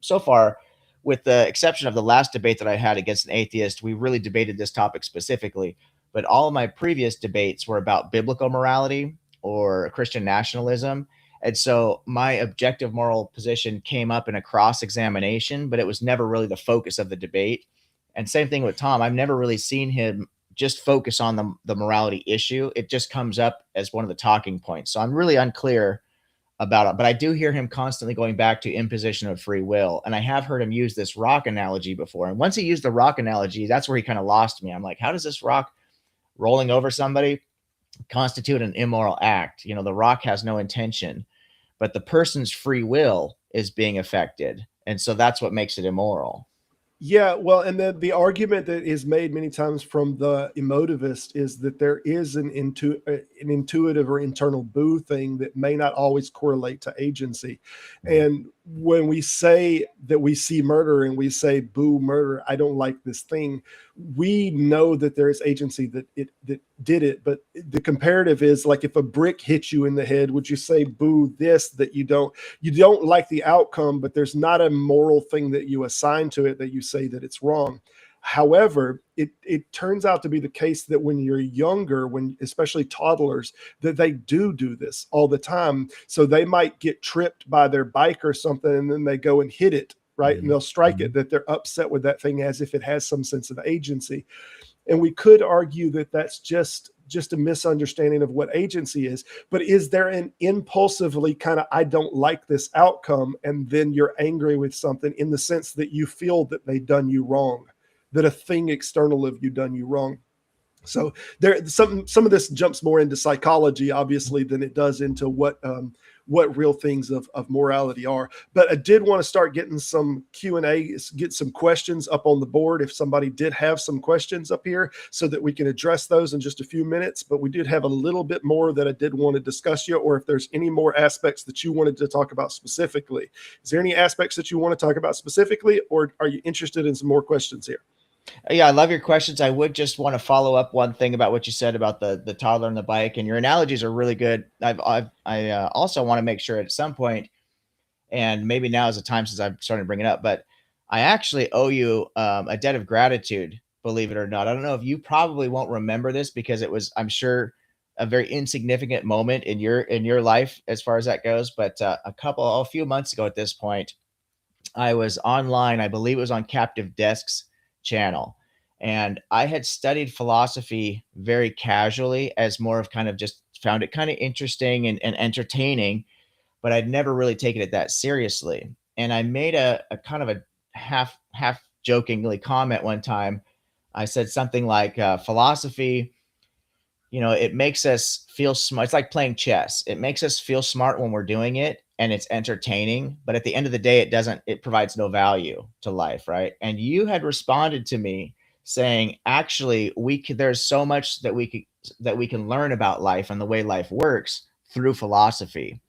So far, with the exception of the last debate that I had against an atheist, we really debated this topic specifically. But all of my previous debates were about biblical morality or Christian nationalism. And so my objective moral position came up in a cross-examination, but it was never really the focus of the debate. And same thing with Tom. I've never really seen him just focus on the morality issue. It just comes up as one of the talking points. So I'm really unclear about it, but I do hear him constantly going back to imposition of free will. And I have heard him use this rock analogy before. And once he used the rock analogy, that's where he kind of lost me. I'm like, how does this rock rolling over somebody constitute an immoral act? You know, the rock has no intention, but the person's free will is being affected. And so that's what makes it immoral. Yeah, well, and then the argument that is made many times from the emotivist is that there is an intuitive or internal boo thing that may not always correlate to agency. And when we say that we see murder and we say boo murder, I don't like this thing, we know that there is agency that did it. But the comparative is like, if a brick hits you in the head, would you say boo this, that you don't like the outcome, but there's not a moral thing that you assign to it that you say that it's wrong. However, it turns out to be the case that when you're younger, especially toddlers, that they do this all the time. So they might get tripped by their bike or something, and then they go and hit it, right? Mm-hmm. And they'll strike it, that they're upset with that thing as if it has some sense of agency. And we could argue that that's just a misunderstanding of what agency is. But is there an impulsively kind of, I don't like this outcome, and then you're angry with something in the sense that you feel that they done you wrong, that a thing external of you done you wrong? So there, some of this jumps more into psychology, obviously, than it does into what real things of morality are. But I did want to start getting some Q&A, get some questions up on the board if somebody did have some questions up here, so that we can address those in just a few minutes. But we did have a little bit more that I did want to discuss you, or if there's any more aspects that you wanted to talk about specifically. Is there any aspects that you want to talk about specifically, or are you interested in some more questions here? Yeah, I love your questions. I would just want to follow up one thing about what you said about the toddler and the bike, and your analogies are really good. I also want to make sure at some point, and maybe now is the time since I'm starting to bring it up, but I actually owe you a debt of gratitude, believe it or not. I don't know if you probably won't remember this because it was, I'm sure, a very insignificant moment in your life as far as that goes. But a few months ago at this point, I was online. I believe it was on Captive Desk's channel. And I had studied philosophy very casually, as more of kind of just found it kind of interesting and entertaining, but I'd never really taken it that seriously. And I made a kind of a half jokingly comment one time. I said something like, philosophy, you know, it makes us feel smart. It's like playing chess. It makes us feel smart when we're doing it, and it's entertaining, but at the end of the day, it provides no value to life, right? And you had responded to me saying, actually, there's so much that we can learn about life and the way life works through philosophy.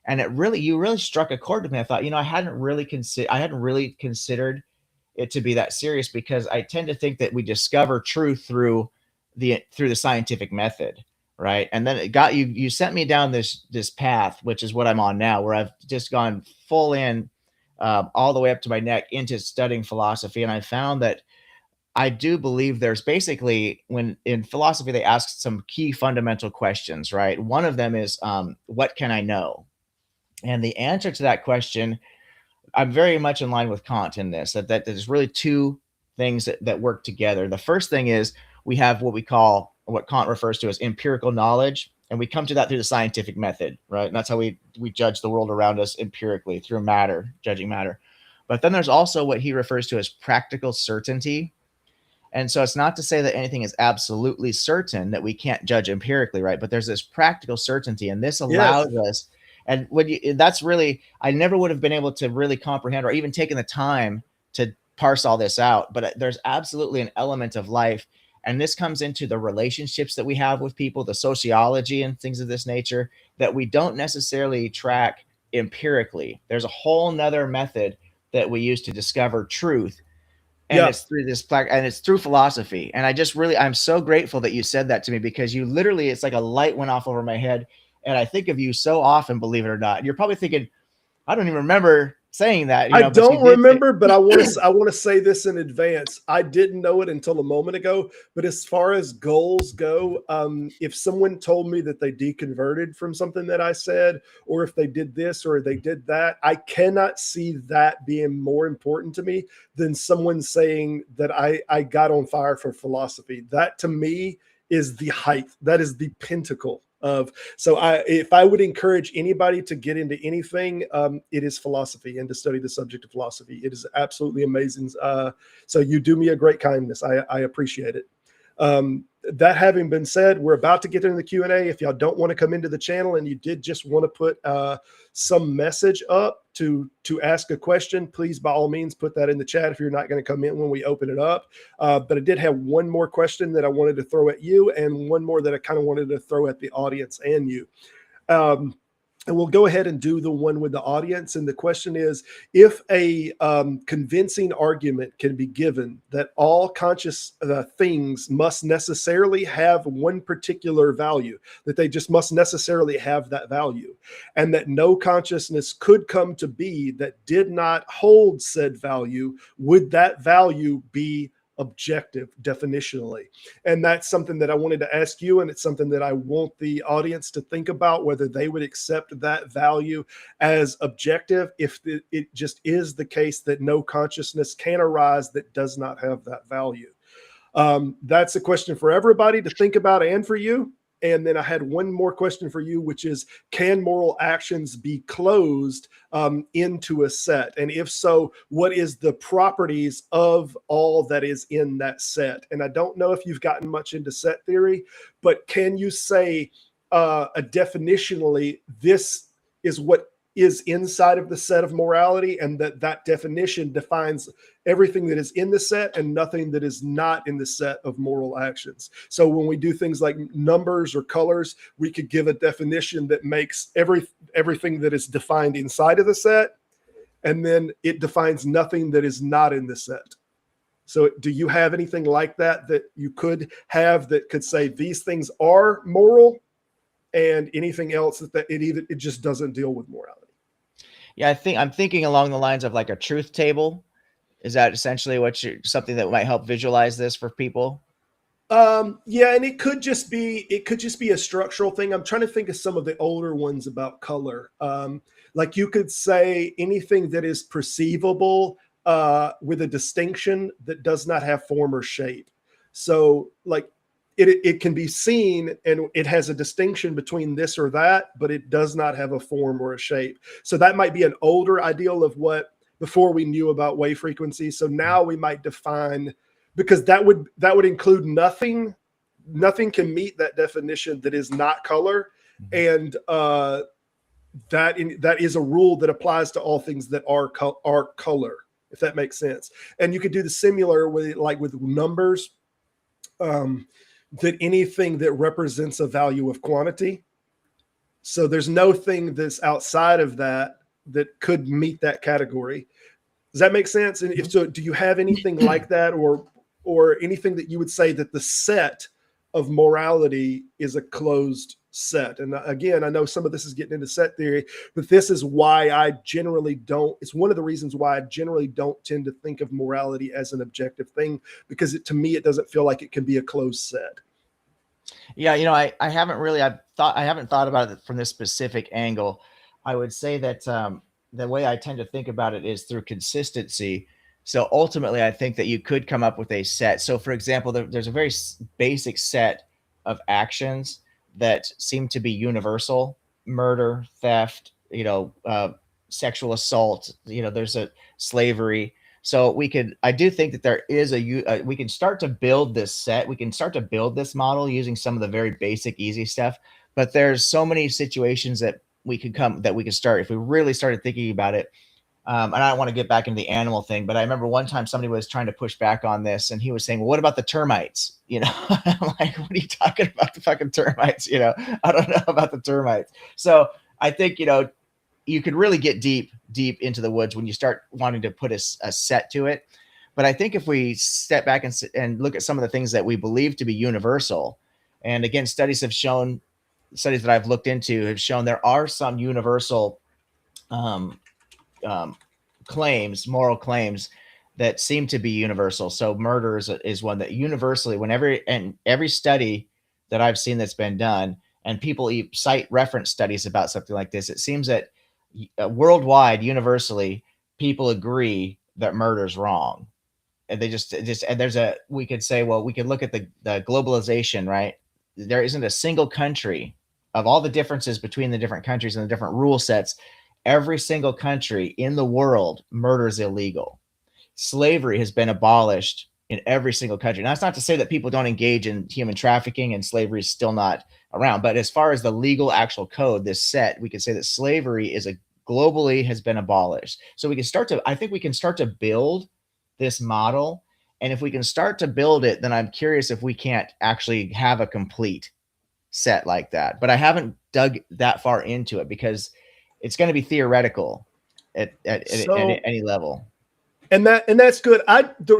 And you really struck a chord with me. I thought, I hadn't really considered it to be that serious, because I tend to think that we discover truth through the scientific method, right? And then you sent me down this path, which is what I'm on now, where I've just gone full in, all the way up to my neck into studying philosophy. And I found that I do believe there's basically, when in philosophy, they ask some key fundamental questions, right? One of them is, what can I know? And the answer to that question, I'm very much in line with Kant in this, that there's really two things that work together. The first thing is, we have what Kant refers to as empirical knowledge, and we come to that through the scientific method, right? And that's how we judge the world around us empirically, through judging matter. But then there's also what he refers to as practical certainty. And so it's not to say that anything is absolutely certain, that we can't judge empirically, right? But there's this practical certainty, and this allows us. And that's really, I never would have been able to really comprehend or even taken the time to parse all this out. But there's absolutely an element of life. And this comes into the relationships that we have with people, the sociology and things of this nature, that we don't necessarily track empirically. There's a whole nother method that we use to discover truth. And it's through it's through philosophy. And I'm so grateful that you said that to me, because it's like a light went off over my head. And I think of you so often, believe it or not. And you're probably thinking, I don't even remember saying that. I But you don't did remember, but I want to say this in advance. I didn't know it until a moment ago. But as far as goals go, if someone told me that they deconverted from something that I said, or if they did this or they did that, I cannot see that being more important to me than someone saying that I got on fire for philosophy. That to me is the height. That is the pinnacle of. So if I would encourage anybody to get into anything, it is philosophy and to study the subject of philosophy. It is absolutely amazing. So you do me a great kindness. I appreciate it. That having been said, we're about to get into the Q&A. If y'all don't want to come into the channel and you did just want to put some message up to ask a question, please, by all means, put that in the chat if you're not going to come in when we open it up. But I did have one more question that I wanted to throw at you and one more that I kind of wanted to throw at the audience and you. And we'll go ahead and do the one with the audience. And the question is, if a convincing argument can be given that all conscious things must necessarily have one particular value, that they just must necessarily have that value, and that no consciousness could come to be that did not hold said value, would that value be objective definitionally? And that's something that I wanted to ask you, and it's something that I want the audience to think about, whether they would accept that value as objective if it just is the case that no consciousness can arise that does not have that value. That's a question for everybody to think about and for you. And then I had one more question for you, which is, can moral actions be closed into a set? And if so, what is the properties of all that is in that set? And I don't know if you've gotten much into set theory, but can you say definitionally, this is what is inside of the set of morality, and that definition defines everything that is in the set and nothing that is not in the set of moral actions. So when we do things like numbers or colors, we could give a definition that makes everything that is defined inside of the set, and then it defines nothing that is not in the set. So do you have anything like that you could have that could say these things are moral, and anything else that it just doesn't deal with morality? Yeah, I'm thinking along the lines of like a truth table. Is that essentially something that might help visualize this for people? Yeah, and it could just be a structural thing. I'm trying to think of some of the older ones about color. Like you could say anything that is perceivable with a distinction that does not have form or shape. So like it can be seen and it has a distinction between this or that, but it does not have a form or a shape. So that might be an older ideal of what before we knew about wave frequency. So now we might define, because that would include nothing can meet that definition that is not color. And that is a rule that applies to all things that are color, if that makes sense. And you could do the similar with numbers, that anything that represents a value of quantity. So there's no thing that's outside of that could meet that category. Does that make sense? And if so, do you have anything like that, or anything that you would say that the set of morality is a closed set? And again, I know some of this is getting into set theory, but this is why it's one of the reasons why I generally don't tend to think of morality as an objective thing, because to me, it doesn't feel like it can be a closed set. Yeah, I haven't thought about it from this specific angle. I would say that the way I tend to think about it is through consistency. So ultimately, I think that you could come up with a set. So for example, there's a very basic set of actions that seem to be universal: murder, theft, sexual assault, there's a slavery. So I do think that there is we can start to build this set. We can start to build this model using some of the very basic, easy stuff. But there's so many situations that we could start if we really started thinking about it. And I don't want to get back into the animal thing, but I remember one time somebody was trying to push back on this, and he was saying, well, what about the termites? I'm like, what are you talking about, the fucking termites? I don't know about the termites. So I think, you could really get deep into the woods when you start wanting to put a set to it. But I think if we step back and look at some of the things that we believe to be universal, and again, studies that I've looked into have shown there are some universal claims, moral claims that seem to be universal. So murder is one that universally, whenever, and every study that I've seen that's been done, and people cite reference studies about something like this, it seems that worldwide, universally, people agree that murder is wrong. And they just, and we could say, well, we could look at the globalization, right? There isn't a single country, of all the differences between the different countries and the different rule sets, every single country in the world, murder is illegal. Slavery has been abolished in every single country. Now, that's not to say that people don't engage in human trafficking and slavery is still not around. But as far as the legal actual code, this set, we can say that slavery is globally has been abolished. So I think we can start to build this model. And if we can start to build it, then I'm curious if we can't actually have a complete set like that. But I haven't dug that far into it because it's going to be theoretical at any level. And that's good.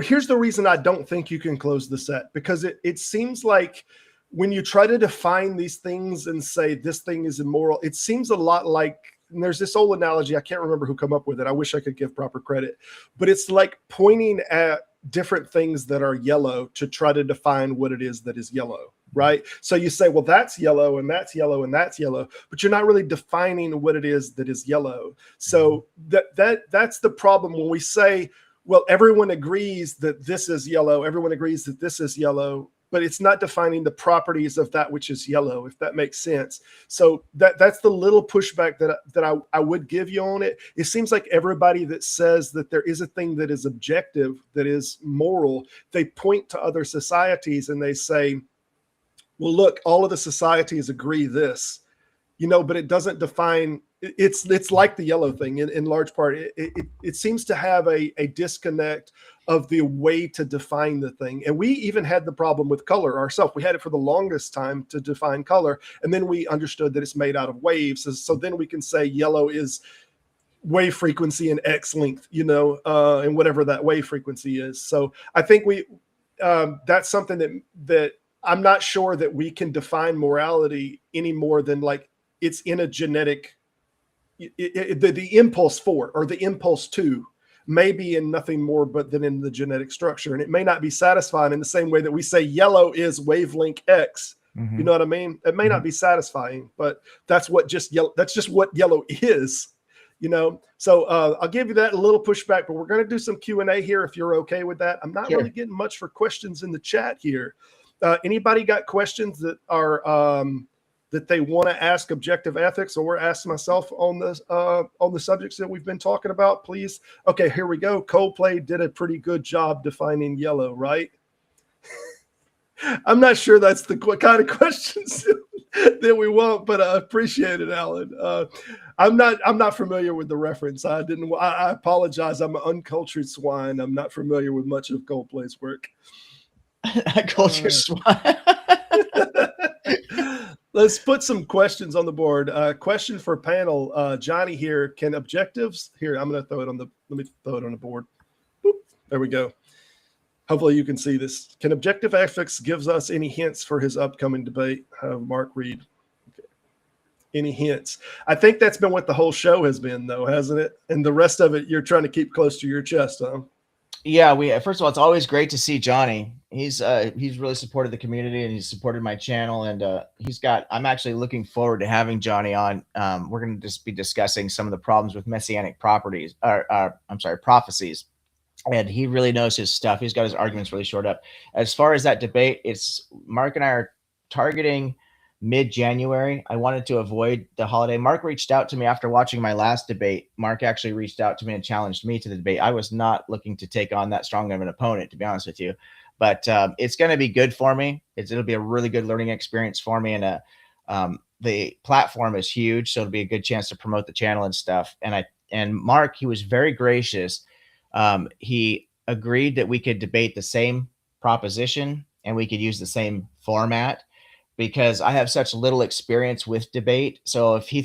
Here's the reason I don't think you can close the set, because it seems like when you try to define these things and say this thing is immoral, it seems a lot like, and there's this old analogy, I can't remember who come up with it. I wish I could give proper credit, but it's like pointing at different things that are yellow to try to define what it is that is yellow, right? So you say, well, that's yellow and that's yellow and that's yellow, but you're not really defining what it is that is yellow. So that's the problem when we say, well, everyone agrees that this is yellow, everyone agrees that this is yellow, but it's not defining the properties of that which is yellow, if that makes sense. So that's the little pushback that I would give you on it. It seems like everybody that says that there is a thing that is objective, that is moral, they point to other societies and they say, well, look, all of the societies agree this, but it doesn't define. It's like the yellow thing in large part. It seems to have a disconnect of the way to define the thing. And we even had the problem with color ourselves. We had it for the longest time to define color. And then we understood that it's made out of waves. So then we can say yellow is wave frequency and X length, and whatever that wave frequency is. So I think that's something that I'm not sure that we can define morality any more than like it's in a genetic, the impulse for, or the impulse to, may be in nothing more but than in the genetic structure. And it may not be satisfying in the same way that we say yellow is wavelength X. Mm-hmm. You know what I mean? It may not be satisfying, but that's just what yellow is, So I'll give you that a little pushback, but we're going to do some Q&A here if you're okay with that. I'm not really getting much for questions in the chat here. Anybody got questions that are that they want to ask objective ethics or ask myself on the subjects that we've been talking about, please? Okay, here we go. Coldplay did a pretty good job defining yellow, right? I'm not sure that's the kind of questions that we want, but I appreciate it, Alan. I'm not familiar with the reference. I apologize. I'm an uncultured swine. I'm not familiar with much of Coldplay's work. Culture swine. Let's put some questions on the board. Question for panel. Johnny here. Can objectives here? I'm going to let me throw it on the board. Boop, there we go. Hopefully you can see this. Can objective ethics gives us any hints for his upcoming debate? Mark Reed. Okay. Any hints? I think that's been what the whole show has been, though, hasn't it? And the rest of it, you're trying to keep close to your chest, huh? Yeah, first of all, it's always great to see Johnny. He's really supported the community and he's supported my channel, and I'm actually looking forward to having Johnny on. We're going to just be discussing some of the problems with messianic prophecies, and he really knows his stuff. He's got his arguments really shored up. As far as that debate, it's Mark and I are targeting mid-January. I wanted to avoid the holiday. Mark reached out to me after watching my last debate. Mark actually reached out to me and challenged me to the debate. I was not looking to take on that strong of an opponent, to be honest with you, but it's going to be good for me. It'll be a really good learning experience for me. And the platform is huge, so it'll be a good chance to promote the channel and stuff. And Mark, he was very gracious. He agreed that we could debate the same proposition and we could use the same format, because I have such little experience with debate. So if he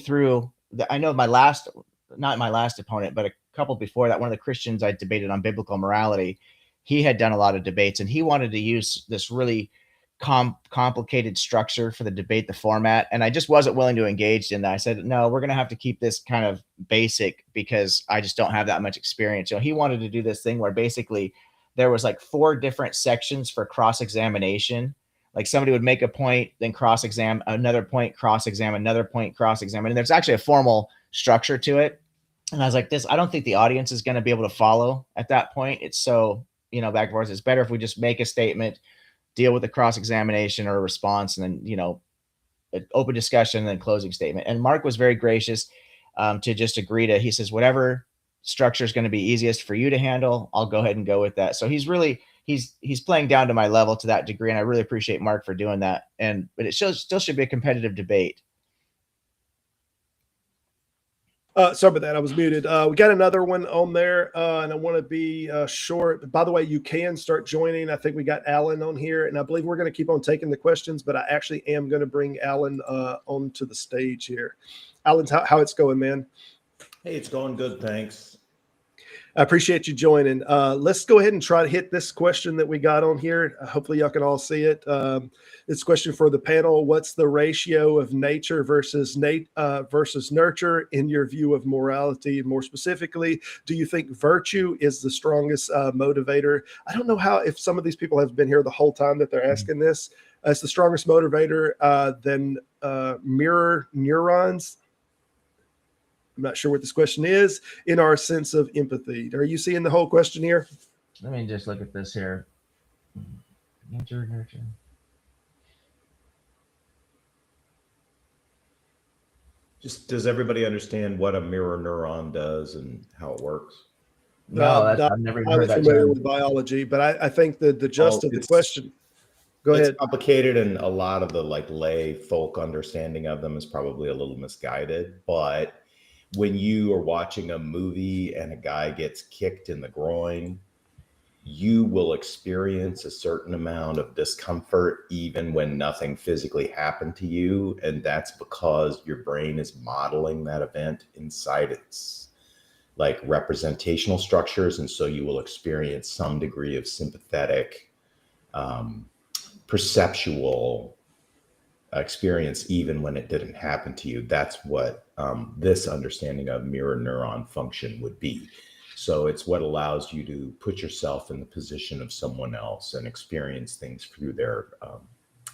I know not my last opponent, but a couple before that, one of the Christians I debated on biblical morality, he had done a lot of debates and he wanted to use this really complicated structure for the debate, the format, and I just wasn't willing to engage in that. I said, no, we're going to have to keep this kind of basic because I just don't have that much experience. He wanted to do this thing where basically there was like 4 different sections for cross-examination. Like somebody would make a point, then cross-examine, another point, cross-examine, another point, cross-examine. And there's actually a formal structure to it. And I was like, I don't think the audience is going to be able to follow at that point. It's so, back and forth. It's better if we just make a statement, deal with the cross-examination or a response, and then, an open discussion and then closing statement. And Mark was very gracious to just agree to, he says, whatever structure is going to be easiest for you to handle, I'll go ahead and go with that. So he's playing down to my level to that degree. And I really appreciate Mark for doing that. But it still should be a competitive debate. Sorry about that. I was muted. We got another one on there, and I want to be short. By the way, you can start joining. I think we got Alan on here, and I believe we're going to keep on taking the questions, but I actually am going to bring Alan onto the stage here. Alan, how it's going, man? Hey, it's going good. Thanks. I appreciate you joining. Let's go ahead and try to hit this question that we got on here. Hopefully y'all can all see it. This question for the panel: what's the ratio of nature versus nurture in your view of morality? More specifically, do you think virtue is the strongest motivator? I don't know if some of these people have been here the whole time that they're asking this. As the strongest motivator than mirror neurons. I'm not sure what this question is. In our sense of empathy. Are you seeing the whole question here? Let me just look at this here. Nurture. Just does everybody understand what a mirror neuron does and how it works? No, I've never even heard that familiar term. with biology, but I think the gist of the question. Go ahead. It's complicated, and a lot of the lay folk understanding of them is probably a little misguided. But when you are watching a movie and a guy gets kicked in the groin, you will experience a certain amount of discomfort even when nothing physically happened to you. And that's because your brain is modeling that event inside its representational structures. And so you will experience some degree of sympathetic, perceptual experience even when it didn't happen to you. That's what this understanding of mirror neuron function would be. So it's what allows you to put yourself in the position of someone else and experience things through their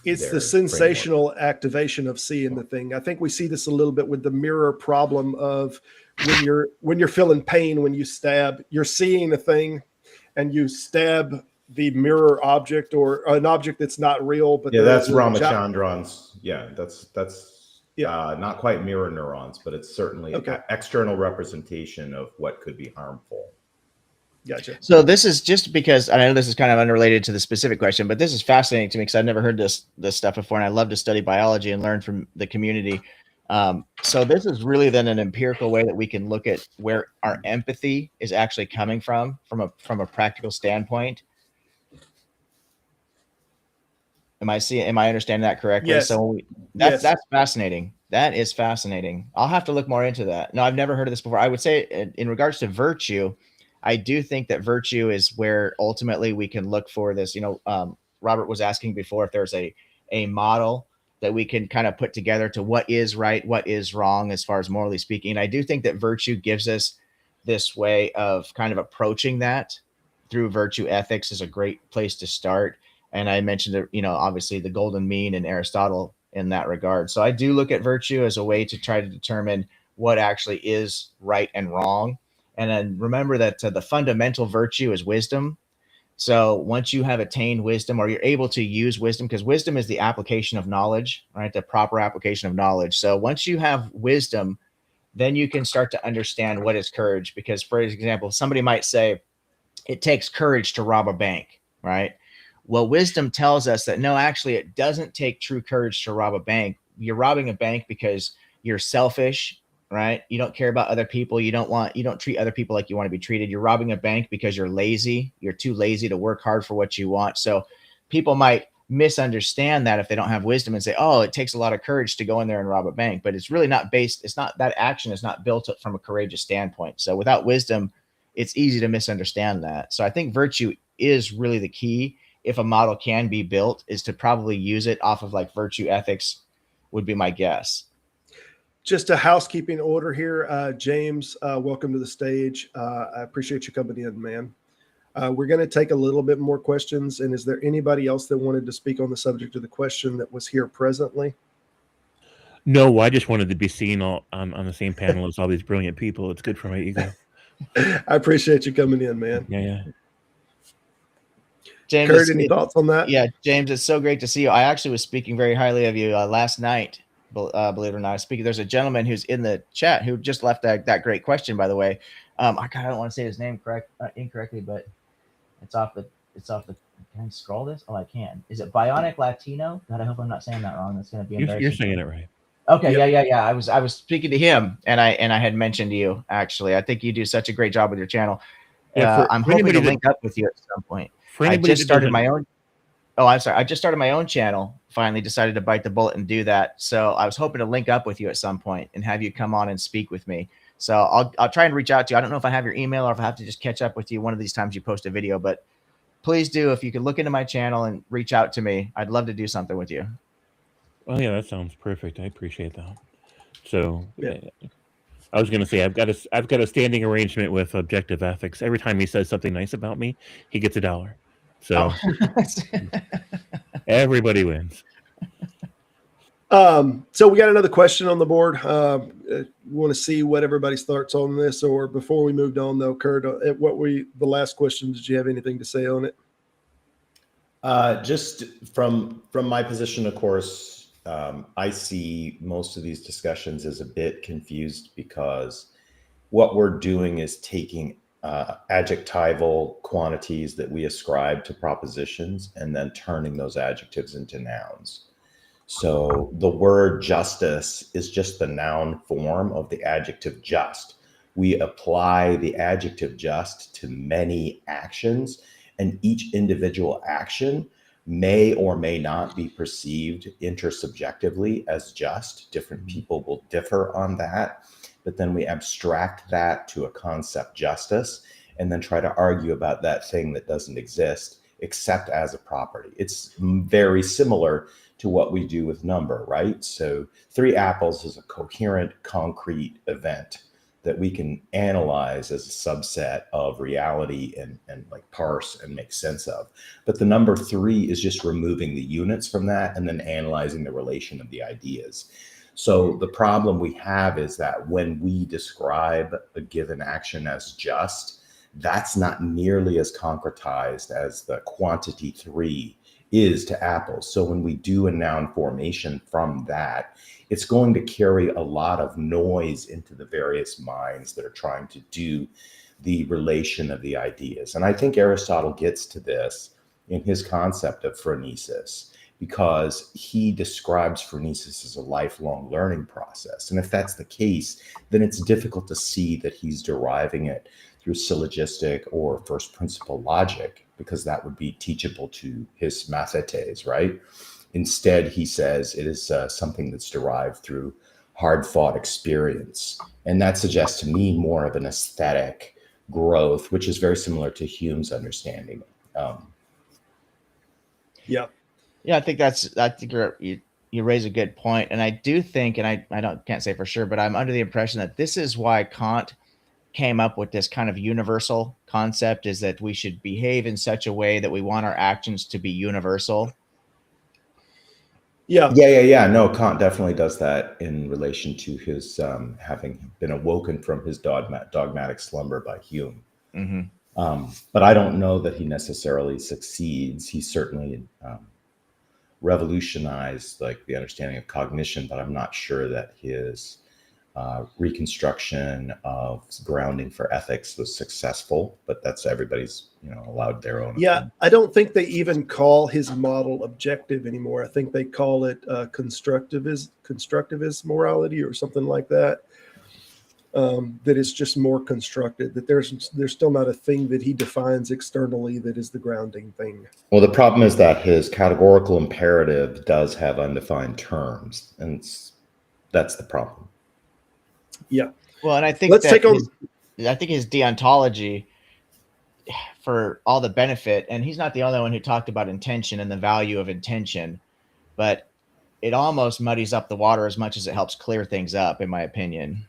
it's the sensational activation of seeing the thing. I think we see this a little bit with the mirror problem of when you're feeling pain, when you stab, you're seeing a thing and you stab the mirror object or an object that's not real. But that's Ramachandran's. That's not quite mirror neurons, but it's certainly an external representation of what could be harmful. Gotcha. So this is just because, and I know this is kind of unrelated to the specific question, but this is fascinating to me because I've never heard this stuff before, and I love to study biology and learn from the community. So this is really then an empirical way that we can look at where our empathy is actually coming from a practical standpoint. Am I understanding that correctly? Yes. So that's fascinating. That is fascinating. I'll have to look more into that. No, I've never heard of this before. I would say in regards to virtue, I do think that virtue is where ultimately we can look for this. Robert was asking before if there's a model that we can kind of put together to what is right, what is wrong, as far as morally speaking. And I do think that virtue gives us this way of kind of approaching that through virtue ethics is a great place to start. And I mentioned that, obviously the golden mean and Aristotle in that regard. So I do look at virtue as a way to try to determine what actually is right and wrong. And then remember that the fundamental virtue is wisdom. So once you have attained wisdom, or you're able to use wisdom, because wisdom is the application of knowledge, right? The proper application of knowledge. So once you have wisdom, then you can start to understand what is courage. Because, for example, somebody might say it takes courage to rob a bank, right? Well, wisdom tells us that no, actually, it doesn't take true courage to rob a bank. You're robbing a bank because you're selfish, right? You don't care about other people. You don't treat other people like you want to be treated. You're robbing a bank because you're lazy. You're too lazy to work hard for what you want. So people might misunderstand that if they don't have wisdom and say, oh, it takes a lot of courage to go in there and rob a bank, but it's really not that action is not built up from a courageous standpoint. So without wisdom, it's easy to misunderstand that. So I think virtue is really the key if a model can be built, is to probably use it off of like virtue ethics, would be my guess. Just a housekeeping order here. James, welcome to the stage. I appreciate you coming in, man. We're going to take a little bit more questions. And is there anybody else that wanted to speak on the subject of the question that was here presently? No, I just wanted to be seen on the same panel as all these brilliant people. It's good for my ego. I appreciate you coming in, man. Yeah. James, Kurt, any thoughts on that? Yeah, James, it's so great to see you. I actually was speaking very highly of you last night. Believe it or not, there's a gentleman who's in the chat who just left that great question, by the way. I don't want to say his name incorrectly, but it's off the. Can I scroll this? Oh, I can. Is it Bionic Latino? God, I hope I'm not saying that wrong. That's going to be embarrassing. You're saying it right. Okay, yep. Yeah. I was speaking to him, and I had mentioned you. Actually, I think you do such a great job with your channel. I'm hoping to link up with you at some point. I just started my own. Oh, I'm sorry. I just started my own channel. Finally decided to bite the bullet and do that. So I was hoping to link up with you at some point and have you come on and speak with me. So I'll try and reach out to you. I don't know if I have your email or if I have to just catch up with you one of these times you post a video, but please do. If you could look into my channel and reach out to me, I'd love to do something with you. Well, yeah, that sounds perfect. I appreciate that. So yeah. I was going to say, I've got a standing arrangement with Objective Ethics. Every time he says something nice about me, he gets $1. So everybody wins. So we got another question on the board. We want to see what everybody's thoughts on this, or before we moved on though, Kurt, the last question, did you have anything to say on it? Just from my position, of course, I see most of these discussions as a bit confused because what we're doing is taking adjectival quantities that we ascribe to propositions and then turning those adjectives into nouns. So the word justice is just the noun form of the adjective just. We apply the adjective just to many actions, and each individual action may or may not be perceived intersubjectively as just. Different people will differ on that. But then we abstract that to a concept justice and then try to argue about that thing that doesn't exist except as a property. It's very similar to what we do with number, right? So 3 apples is a coherent, concrete event that we can analyze as a subset of reality and like parse and make sense of. But the number 3 is just removing the units from that and then analyzing the relation of the ideas. So the problem we have is that when we describe a given action as just, that's not nearly as concretized as the quantity 3 is to apples. So when we do a noun formation from that, it's going to carry a lot of noise into the various minds that are trying to do the relation of the ideas. And I think Aristotle gets to this in his concept of phronesis, because he describes phronesis as a lifelong learning process. And if that's the case, then it's difficult to see that he's deriving it through syllogistic or first principle logic, because that would be teachable to his mathetes, right? Instead, he says it is something that's derived through hard-fought experience. And that suggests to me more of an aesthetic growth, which is very similar to Hume's understanding. Yeah. Yeah, I think you raise a good point. And I do think, and I can't say for sure, but I'm under the impression that this is why Kant came up with this kind of universal concept, is that we should behave in such a way that we want our actions to be universal. Yeah. No, Kant definitely does that in relation to his having been awoken from his dogmatic slumber by Hume. Mm-hmm. But I don't know that he necessarily succeeds. He certainly revolutionized like the understanding of cognition, but I'm not sure that his reconstruction of grounding for ethics was successful. But that's everybody's, allowed their own. Yeah, opinion. I don't think they even call his model objective anymore. I think they call it constructivist morality or something like that. That is just more constructed, that there's still not a thing that he defines externally that is the grounding thing. Well, the problem is that his categorical imperative does have undefined terms, and that's the problem. Yeah. Well, and I think I think his deontology for all the benefit, and he's not the only one who talked about intention and the value of intention, but it almost muddies up the water as much as it helps clear things up, in my opinion.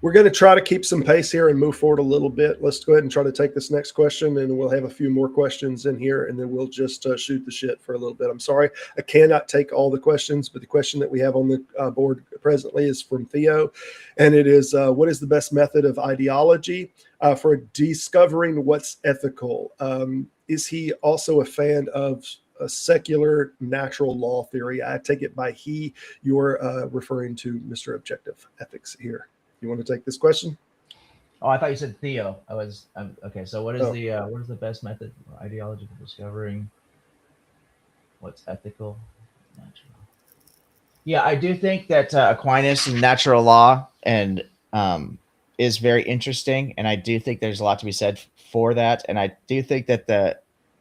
We're going to try to keep some pace here and move forward a little bit. Let's go ahead and try to take this next question, and we'll have a few more questions in here, and then we'll just shoot the shit for a little bit. I'm sorry, I cannot take all the questions, but the question that we have on the board presently is from Theo, and it is, what is the best method of ideology for discovering what's ethical? Is he also a fan of a secular natural law theory? I take it by he, you're referring to Mr. Objective Ethics here. You want to take this question? Oh, I thought you said Theo. Okay. So what is the best method or ideology for discovering what's ethical? Natural. Yeah, I do think that Aquinas and natural law and is very interesting, and I do think there's a lot to be said for that. And I do think that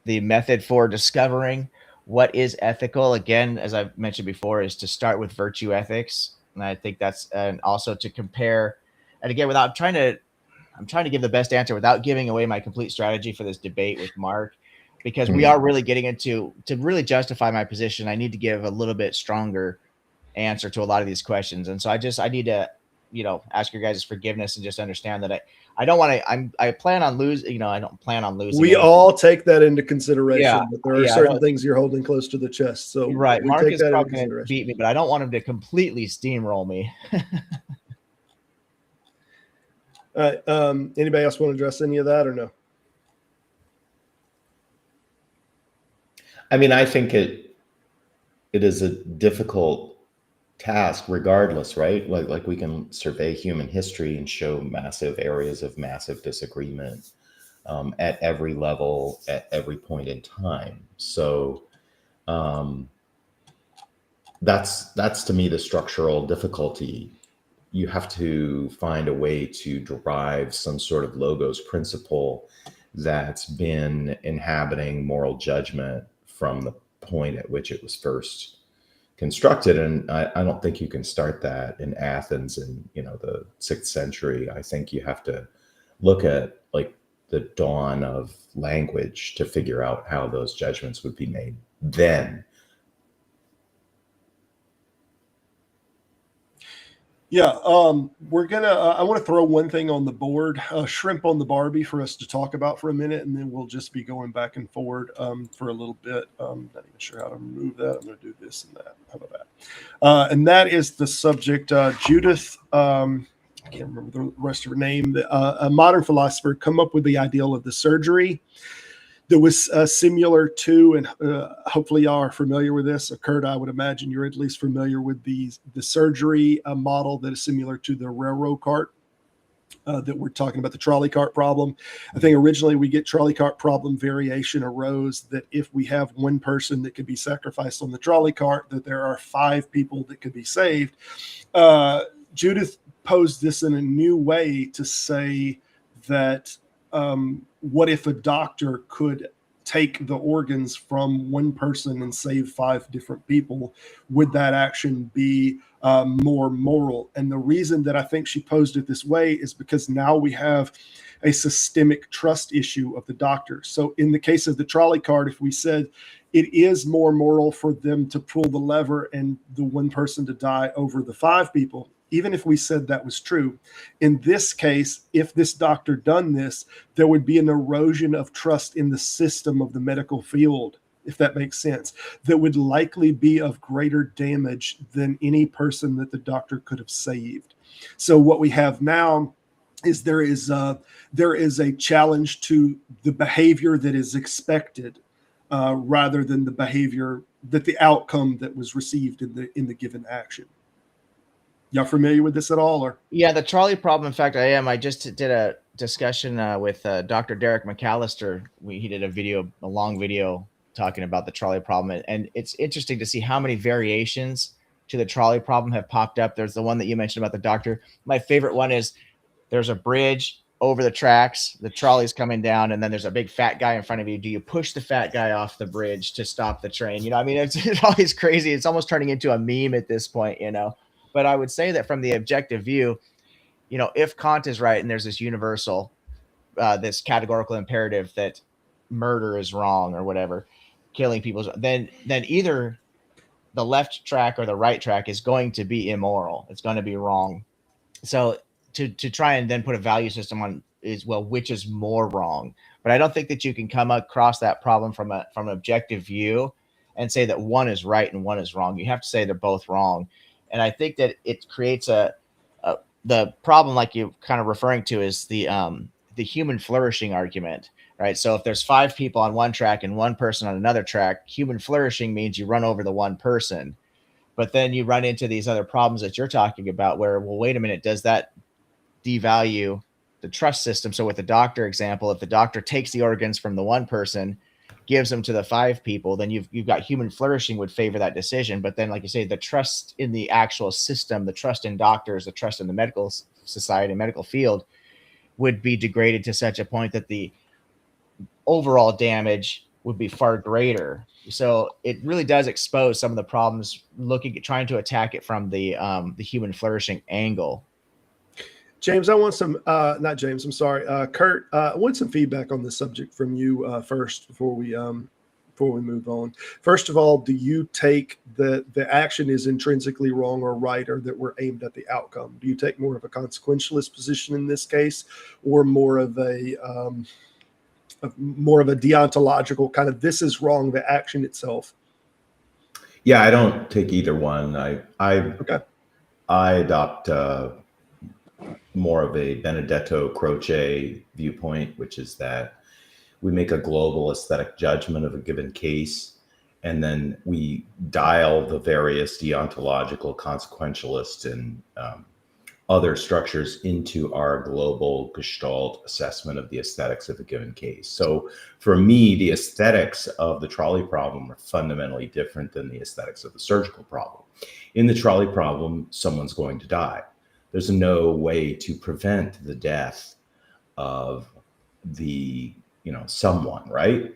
the method for discovering what is ethical, again, as I've mentioned before, is to start with virtue ethics. And I think that's, and also to compare, and again, I'm trying to give the best answer without giving away my complete strategy for this debate with Mark, because we are really getting into, to really justify my position, I need to give a little bit stronger answer to a lot of these questions. And so I need to, ask your guys' forgiveness and just understand that I don't want to, I plan on losing, I don't plan on losing. We all take that into consideration, Yeah, but there are certain things you're holding close to the chest. So right, we Mark take is that into probably going to consideration. beat me, but I don't want him to completely steamroll me. Anybody else want to address any of that or no? I mean, I think it is a difficult task regardless, right? Like we can survey human history and show massive areas of massive disagreement at every level, at every point in time. So that's to me the structural difficulty. You have to find a way to derive some sort of logos principle that's been inhabiting moral judgment from the point at which it was first constructed. And I don't think you can start that in Athens in the 6th century. I think you have to look at like the dawn of language to figure out how those judgments would be made then. Yeah, we're gonna. I want to throw one thing on the board, shrimp on the Barbie, for us to talk about for a minute, and then we'll just be going back and forward for a little bit. Not even sure how to remove that. I'm going to do this and that. How about that? And that is the subject. Judith, I can't remember the rest of her name. A modern philosopher come up with the ideal of the surgery that was similar to, and hopefully y'all are familiar with this. Kurt, I would imagine you're at least familiar with the surgery model that is similar to the railroad cart that we're talking about, the trolley cart problem. I think originally we get trolley cart problem variation arose that if we have one person that could be sacrificed on the trolley cart, that there are 5 people that could be saved. Judith posed this in a new way to say that what if a doctor could take the organs from one person and save 5 different people? Would that action be more moral? And the reason that I think she posed it this way is because now we have a systemic trust issue of the doctor. So in the case of the trolley cart, if we said it is more moral for them to pull the lever and the one person to die over the 5 people, even if we said that was true, in this case, if this doctor done this, there would be an erosion of trust in the system of the medical field, if that makes sense, that would likely be of greater damage than any person that the doctor could have saved. So what we have now is there is a challenge to the behavior that is expected rather than the behavior that the outcome that was received in the given action. Y'all familiar with this at all? Or yeah, the trolley problem. In fact, I am. I just did a discussion with Dr. Derek McAllister. He did a long video talking about the trolley problem, and it's interesting to see how many variations to the trolley problem have popped up. There's the one that you mentioned about the doctor. My favorite one is there's a bridge over the tracks, the trolley's coming down, and then there's a big fat guy in front of you. Do you push the fat guy off the bridge to stop the train? I mean, it's always crazy. It's almost turning into a meme at this point, But I would say that from the objective view, if Kant is right and there's this universal this categorical imperative that murder is wrong or whatever, killing people, then either the left track or the right track is going to be immoral. It's going to be wrong. So to try and then put a value system on is, well, which is more wrong? But I don't think that you can come across that problem from an objective view and say that one is right and one is wrong. You have to say they're both wrong. And I think that it creates the problem, like you kind of referring to, is the human flourishing argument, right? So if there's 5 people on one track and one person on another track, human flourishing means you run over the one person. But then you run into these other problems that you're talking about where, well, wait a minute, does that devalue the trust system? So with the doctor example, if the doctor takes the organs from the one person, gives them to the 5 people, then you've got human flourishing would favor that decision. But then, like you say, the trust in the actual system, the trust in doctors, the trust in the medical society, medical field would be degraded to such a point that the overall damage would be far greater. So it really does expose some of the problems trying to attack it from the human flourishing angle. James, I want some, not James, I'm sorry. Kurt, I want some feedback on this subject from you first before we move on. First of all, do you take the action is intrinsically wrong or right, or that we're aimed at the outcome? Do you take more of a consequentialist position in this case, or more of a deontological kind of, this is wrong, the action itself? Yeah, I don't take either one. I adopt more of a Benedetto Croce viewpoint, which is that we make a global aesthetic judgment of a given case, and then we dial the various deontological, consequentialist, and other structures into our global gestalt assessment of the aesthetics of a given case. So for me, the aesthetics of the trolley problem are fundamentally different than the aesthetics of the surgical problem. In the trolley problem, someone's going to die. There's no way to prevent the death of the, someone, right?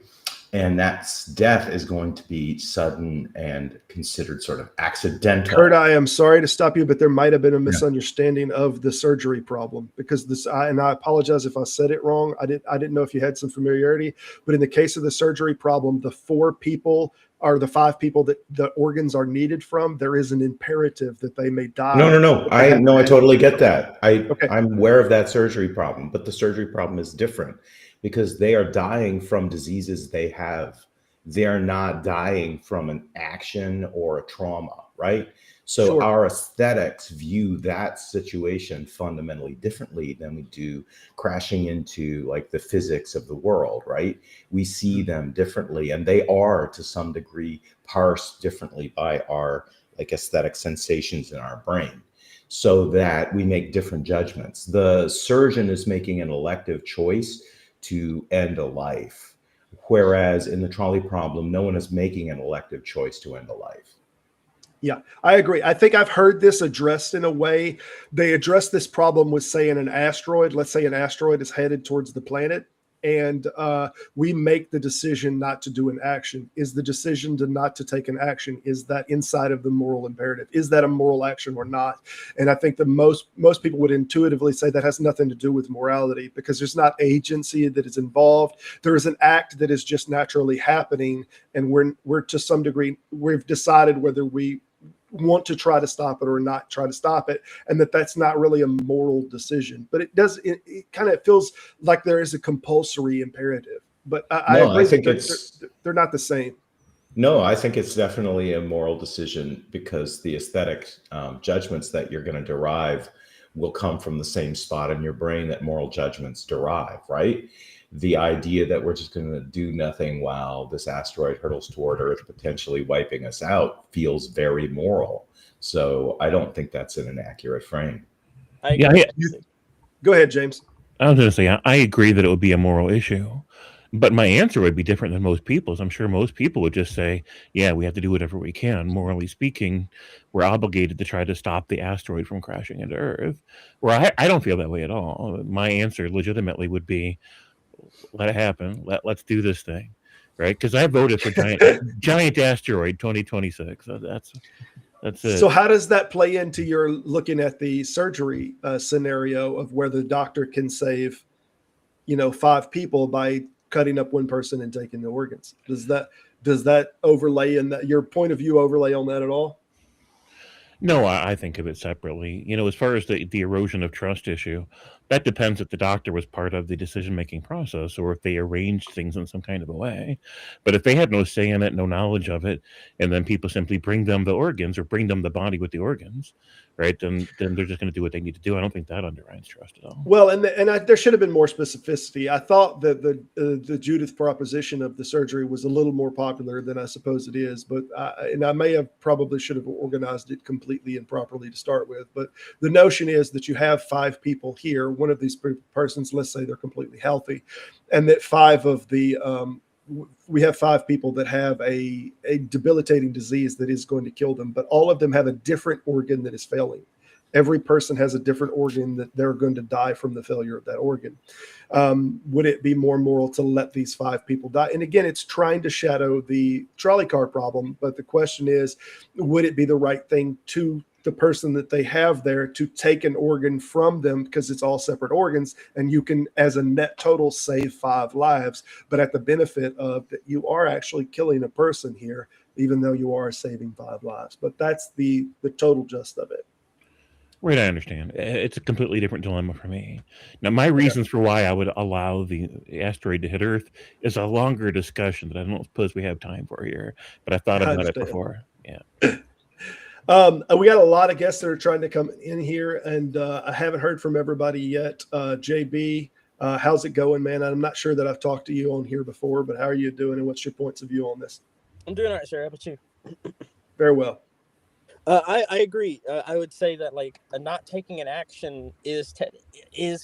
And that death is going to be sudden and considered sort of accidental. Kurt, I am sorry to stop you, but there might have been a misunderstanding of the surgery problem, because and I apologize if I said it wrong. I didn't know if you had some familiarity, but in the case of the surgery problem, the 4 people are the 5 people that the organs are needed from. There is an imperative that they may die. No. I totally get that. I'm aware of that surgery problem, but the surgery problem is different because they are dying from diseases they have. They're not dying from an action or a trauma, right? So our aesthetics view that situation fundamentally differently than we do crashing into like the physics of the world, right? We see them differently, and they are to some degree parsed differently by our like aesthetic sensations in our brain, so that we make different judgments. The surgeon is making an elective choice to end a life, whereas in the trolley problem, no one is making an elective choice to end a life. Yeah, I agree. I think I've heard this addressed in a way. They address this problem with saying an asteroid. Let's say an asteroid is headed towards the planet, and we make the decision not to do an action. Is the decision not to take an action, is that inside of the moral imperative? Is that a moral action or not? And I think that most people would intuitively say that has nothing to do with morality, because there's not agency that is involved. There is an act that is just naturally happening, and we're to some degree, we've decided whether we want to try to stop it or not try to stop it, and that's not really a moral decision. But it kind of feels like there is a compulsory imperative. But I agree, I think they're not the same. No, I think it's definitely a moral decision, because the aesthetic judgments that you're going to derive will come from the same spot in your brain that moral judgments derive, right? The idea that we're just going to do nothing while this asteroid hurtles toward Earth, potentially wiping us out, feels very moral. So I don't think that's an inaccurate frame. Go ahead, James. I was going to say, I agree that it would be a moral issue, but my answer would be different than most people's. I'm sure most people would just say, yeah, we have to do whatever we can. Morally speaking, we're obligated to try to stop the asteroid from crashing into Earth. Where I don't feel that way at all. My answer legitimately would be, let it happen. Let's do this thing, right? Because I voted for giant asteroid 2026. That's it. So how does that play into your looking at the surgery scenario of where the doctor can save 5 people by cutting up one person and taking the organs. Does that overlay in that, your point of view overlay on that at all? No, I think of it separately. As far as the erosion of trust issue, that depends if the doctor was part of the decision-making process or if they arranged things in some kind of a way. But if they had no say in it, no knowledge of it, and then people simply bring them the organs or bring them the body with the organs, right, then they're just going to do what they need to do. I don't think that undermines trust at all. Well, there should have been more specificity. I thought that the Judith proposition of the surgery was a little more popular than I suppose it is, but I may have probably should have organized it completely and properly to start with. But the notion is that you have 5 people here. One of these persons, let's say they're completely healthy, and that we have 5 people that have a debilitating disease that is going to kill them, but all of them have a different organ that is failing. Every person has a different organ that they're going to die from the failure of that organ. Would it be more moral to let these 5 people die? And again, it's trying to shadow the trolley car problem. But the question is, would it be the right thing to the person that they have there to take an organ from them, because it's all separate organs, and you can, as a net total, save 5 lives, but at the benefit of that you are actually killing a person here, even though you are saving 5 lives. But that's the total gist of it. Right, I understand. It's a completely different dilemma for me. Now, my reasons for why I would allow the asteroid to hit Earth is a longer discussion that I don't suppose we have time for here, but I thought about it before. Yeah. We got a lot of guests that are trying to come in here, and I haven't heard from everybody yet. JB, how's it going, man? I'm not sure that I've talked to you on here before, but how are you doing, and what's your points of view on this? I'm doing all right, sir. How about you? Very well. I agree. I would say that not taking an action is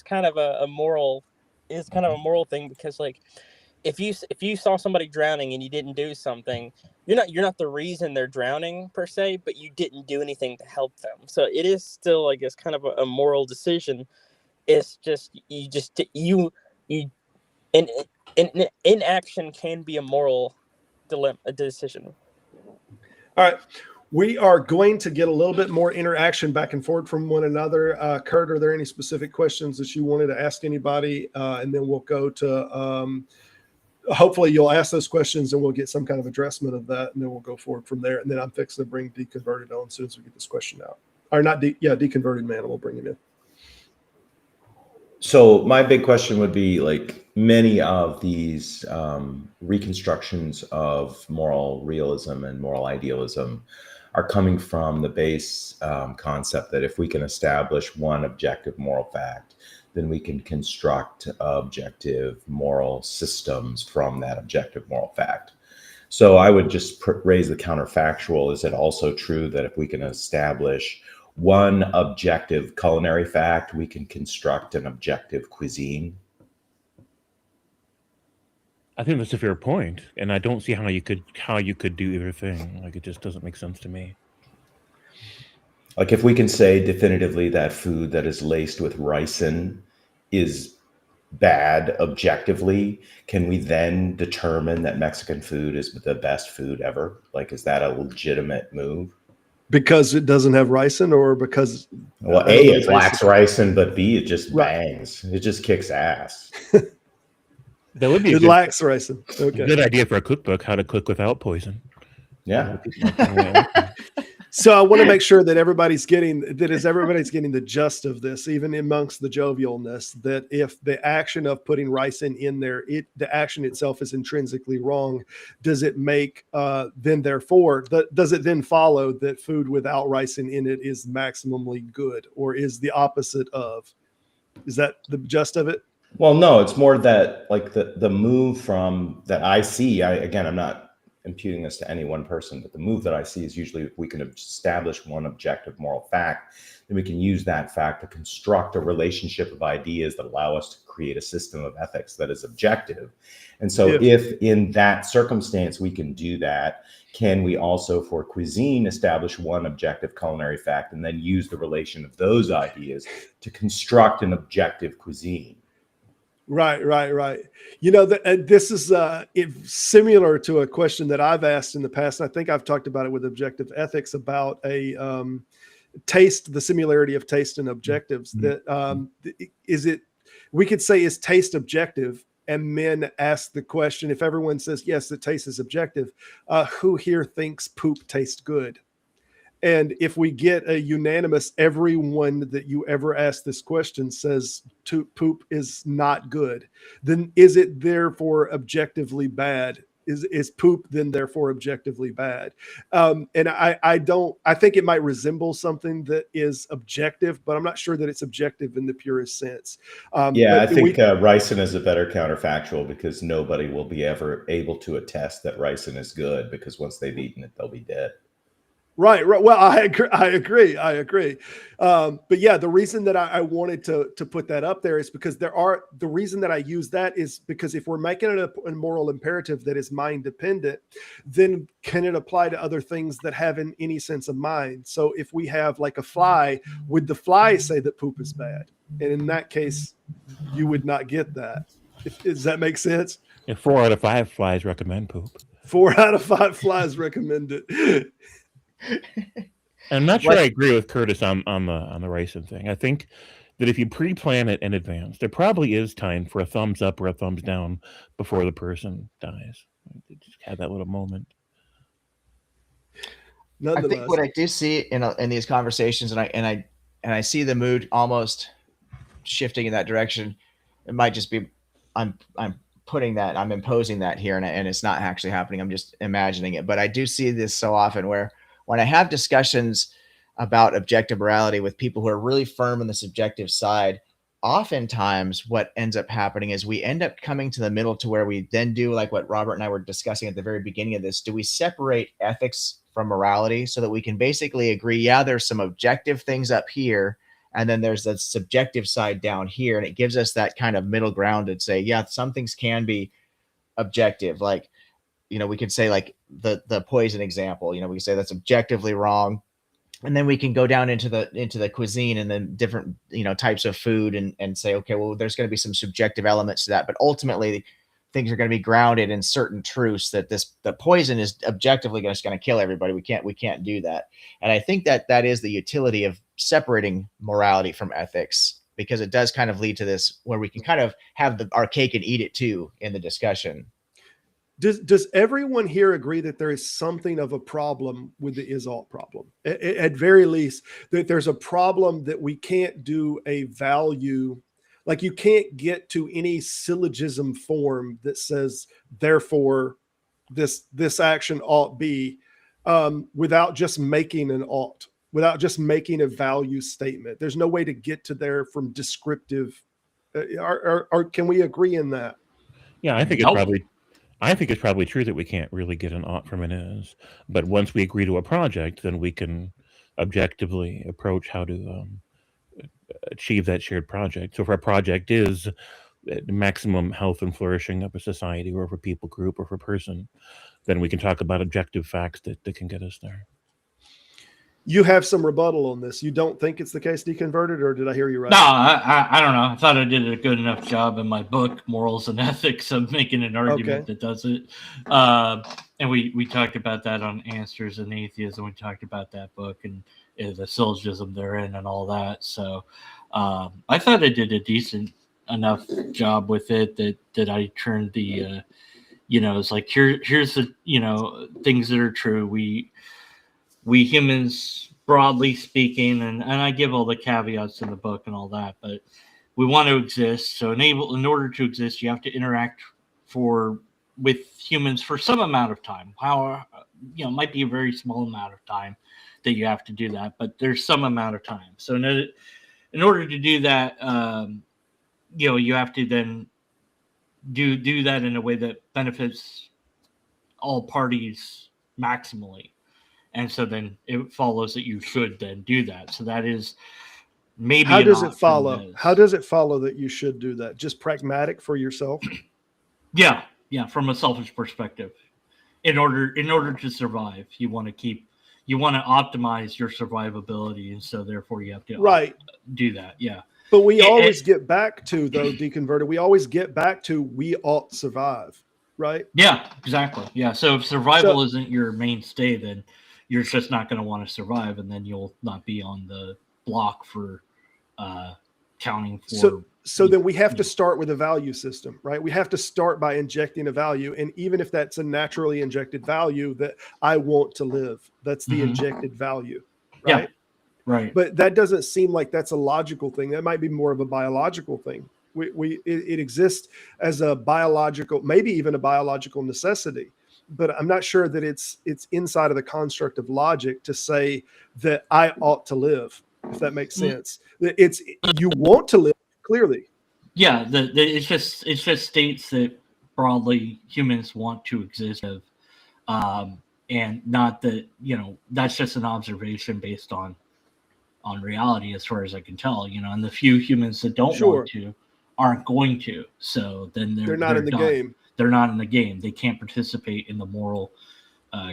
kind of a moral thing, because if you saw somebody drowning and you didn't do something, you're not the reason they're drowning per se, but you didn't do anything to help them. So it is still, I guess, kind of a moral decision. It's just inaction can be a moral dilemma, a decision. All right. We are going to get a little bit more interaction back and forth from one another. Kurt, are there any specific questions that you wanted to ask anybody? And then we'll go to, hopefully you'll ask those questions and we'll get some kind of addressment of that. And then we'll go forward from there. And then I'm fixing to bring Deconverted on as soon as we get this question out. Or not, Deconverted man, we'll bring him in. So my big question would be, many of these reconstructions of moral realism and moral idealism are coming from the base concept that if we can establish one objective moral fact, then we can construct objective moral systems from that objective moral fact. So I would just raise the counterfactual. Is it also true that if we can establish one objective culinary fact, we can construct an objective cuisine? I think that's a fair point, and I don't see how you could do either thing. It just doesn't make sense to me. If we can say definitively that food that is laced with ricin is bad objectively, can we then determine that Mexican food is the best food ever? Is that a legitimate move? Because it doesn't have ricin, or because... Well, A, it lacks ricin, but B, it just bangs. It just kicks ass. That would be it lacks ricin. Okay. Good idea for a cookbook: how to cook without poison. Yeah. So I want to make sure that everybody's getting the gist of this, even amongst the jovialness, that if the action of putting ricin in there, the action itself is intrinsically wrong, does it make does it then follow that food without ricin in it is maximally good, or is the opposite of? Is that the gist of it? Well, no, it's more that the move from that I see. I'm not imputing this to any one person, but the move that I see is usually if we can establish one objective moral fact, then we can use that fact to construct a relationship of ideas that allow us to create a system of ethics that is objective. And so if in that circumstance we can do that, can we also for cuisine establish one objective culinary fact and then use the relation of those ideas to construct an objective cuisine? Right. This is similar to a question that I've asked in the past. I think I've talked about it with objective ethics about the similarity of taste and objectives. That is it. we could say, is taste objective? And then ask the question, if everyone says, yes, the taste is objective, who here thinks poop tastes good? And if we get a unanimous, everyone that you ever ask this question says poop is not good, then is it therefore objectively bad? Is poop then therefore objectively bad? And I think it might resemble something that is objective, but I'm not sure that it's objective in the purest sense. I think ricin is a better counterfactual, because nobody will be ever able to attest that ricin is good, because once they've eaten it, they'll be dead. Right. Well, I agree. But yeah, the reason that I wanted to put that up there is because the reason that I use that is because if we're making it a moral imperative that is mind dependent, then can it apply to other things that have any sense of mind? So if we have like a fly, would the fly say that poop is bad? And in that case, you would not get that. Does that make sense? Yeah, 4 out of 5 flies recommend poop. 4 out of 5 flies recommend it. I'm not sure I agree with Curtis on the ricin thing. I think that if you pre-plan it in advance, there probably is time for a thumbs up or a thumbs down before the person dies. Just have that little moment. I think what I do see in these conversations, and I see the mood almost shifting in that direction. It might just be I'm imposing that here, and it's not actually happening. I'm just imagining it. But I do see this so often where when I have discussions about objective morality with people who are really firm on the subjective side, oftentimes what ends up happening is we end up coming to the middle, to where we then do like what Robert and I were discussing at the very beginning of this. Do we separate ethics from morality so that we can basically agree, yeah, there's some objective things up here, and then there's the subjective side down here, and it gives us that kind of middle ground to say, yeah, some things can be objective. Like, we could say like the poison example, we could say that's objectively wrong. And then we can go down into the cuisine and then different, types of food and say, okay, well, there's going to be some subjective elements to that. But ultimately, things are going to be grounded in certain truths that the poison is objectively just going to kill everybody. We can't do that. And I think that is the utility of separating morality from ethics, because it does kind of lead to this where we can kind of have our cake and eat it too in the discussion. Does everyone here agree that there is something of a problem with the is-ought problem? At very least, that there's a problem that we can't do a value, like you can't get to any syllogism form that says, therefore, this action ought be, without just making an ought, without just making a value statement. There's no way to get to there from descriptive. Can we agree in that? Yeah, I think it's probably true that we can't really get an ought from an is, but once we agree to a project, then we can objectively approach how to achieve that shared project. So if our project is maximum health and flourishing of a society, or of a people group, or of a person, then we can talk about objective facts that can get us there. You have some rebuttal on this. You don't think it's the case, Deconverted, or did I hear you right? No, I don't know. I thought I did a good enough job in my book, Morals and Ethics, of making an argument that does it. And we talked about that on Answers in Atheism. We talked about that book and the syllogism therein and all that. So I thought I did a decent enough job with it that I turned the, it's like, here's the, things that are true. We humans, broadly speaking, and I give all the caveats in the book and all that, but we want to exist. So in order to exist, you have to interact with humans for some amount of time. It might be a very small amount of time that you have to do that, but there's some amount of time. So in order to do that, you have to then do that in a way that benefits all parties maximally. And so then it follows that you should then do that. So that is maybe. How does it follow? How does it follow that you should do that? Just pragmatic for yourself? Yeah. From a selfish perspective, in order to survive, you want to optimize your survivability, and so therefore you have to do that. Yeah. But we always get back to, though, Deconverted. We always get back to we ought survive, right? Yeah, exactly. Yeah. So if survival isn't your mainstay, then you're just not going to want to survive, and then you'll not be on the block for counting for So then we have to start with a value system, right? We have to start by injecting a value. And even if that's a naturally injected value that I want to live, that's the injected value, right? Yeah, right. But that doesn't seem like that's a logical thing. That might be more of a biological thing. It exists as a biological, maybe even a biological necessity, but I'm not sure that it's inside of the construct of logic to say that I ought to live, if that makes sense. It's you want to live, clearly. Yeah, it just states that broadly humans want to exist, and not that, you know, that's just an observation based on reality, as far as I can tell, you know, and the few humans that don't want to aren't going to. So then they're not in the game. They're not in the game. They can't participate in the moral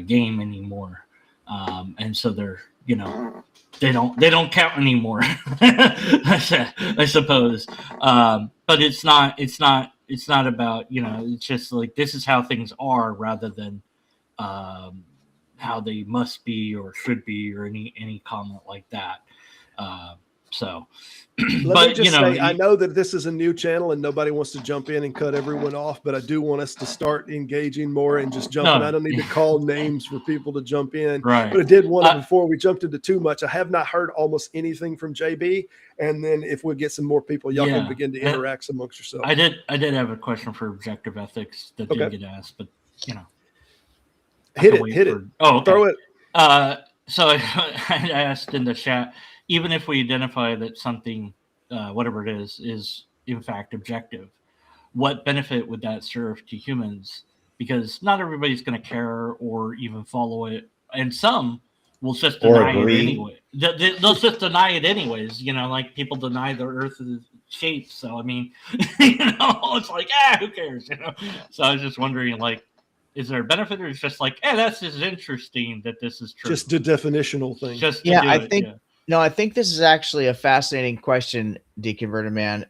game anymore, and so they're, you know, they don't count anymore. I suppose, but it's not about, you know, it's just like this is how things are rather than how they must be or should be or any comment like that. So, let me just say, I know that this is a new channel and nobody wants to jump in and cut everyone off, but I do want us to start engaging more and just jumping. I don't need to call names for people to jump in. Right. But I did want to, before we jumped into too much, I have not heard almost anything from JB. And then if we get some more people, y'all can begin to interact amongst yourselves. I did have a question for objective ethics that didn't get asked, but, you know. Hit it. Oh, okay. Throw it. So I asked in the chat, even if we identify that something, whatever it is in fact objective, what benefit would that serve to humans? Because not everybody's going to care or even follow it, and some will just deny it anyway. They'll just deny it anyways. You know, like people deny the Earth's shape. So I mean, you know, it's like, who cares? You know. So I was just wondering, like, is there a benefit, or it's just like, that's just interesting that this is true? Just a definitional thing. I think this is actually a fascinating question, Deconverted Man,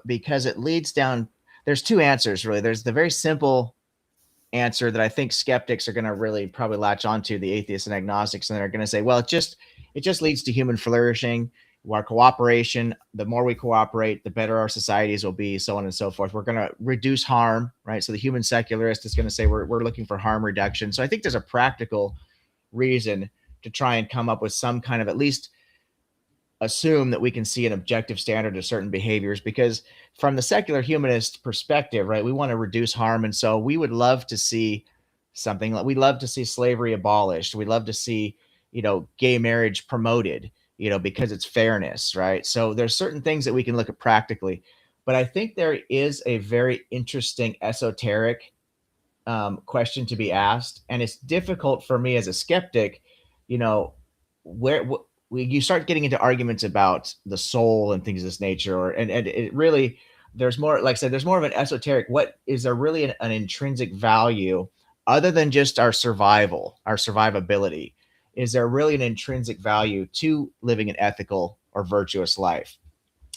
because it leads down. There's two answers, really. There's the very simple answer that I think skeptics are going to really probably latch onto, the atheists and agnostics, and they're going to say, well, it just leads to human flourishing, our cooperation. The more we cooperate, the better our societies will be, so on and so forth. We're going to reduce harm, right? So the human secularist is going to say we're looking for harm reduction. So I think there's a practical reason to try and come up with some kind of, at least assume that we can see an objective standard of certain behaviors, because from the secular humanist perspective, right, we want to reduce harm. And so we would love to see something like, we'd love to see slavery abolished. We'd love to see, you know, gay marriage promoted, you know, because it's fairness, right? So there's certain things that we can look at practically, but I think there is a very interesting esoteric question to be asked. And it's difficult for me as a skeptic, you know, you start getting into arguments about the soul and things of this nature, and it really, there's more, like I said, there's more of an esoteric, what is there really an intrinsic value other than just our survivability? Is there really an intrinsic value to living an ethical or virtuous life?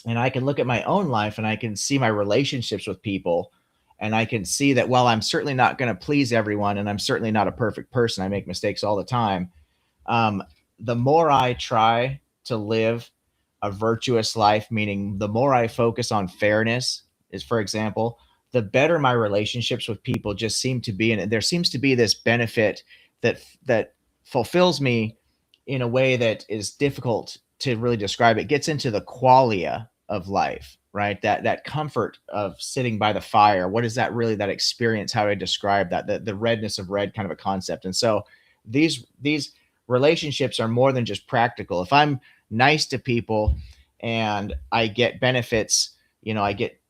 And I can look at my own life and I can see my relationships with people, and I can see that while I'm certainly not going to please everyone, and I'm certainly not a perfect person, I make mistakes all the time. The more I try to live a virtuous life, meaning the more I focus on fairness, is, for example, the better my relationships with people just seem to be. And there seems to be this benefit that fulfills me in a way that is difficult to really describe. It gets into the qualia of life, right? That comfort of sitting by the fire. What is that really, that experience? How do I describe that? The redness of red kind of a concept. And so these relationships are more than just practical. If I'm nice to people and I get benefits, you know, I get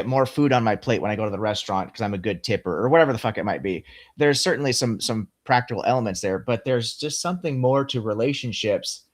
more food on my plate when I go to the restaurant because I'm a good tipper or whatever the fuck it might be. There's certainly some practical elements there, but there's just something more to relationships.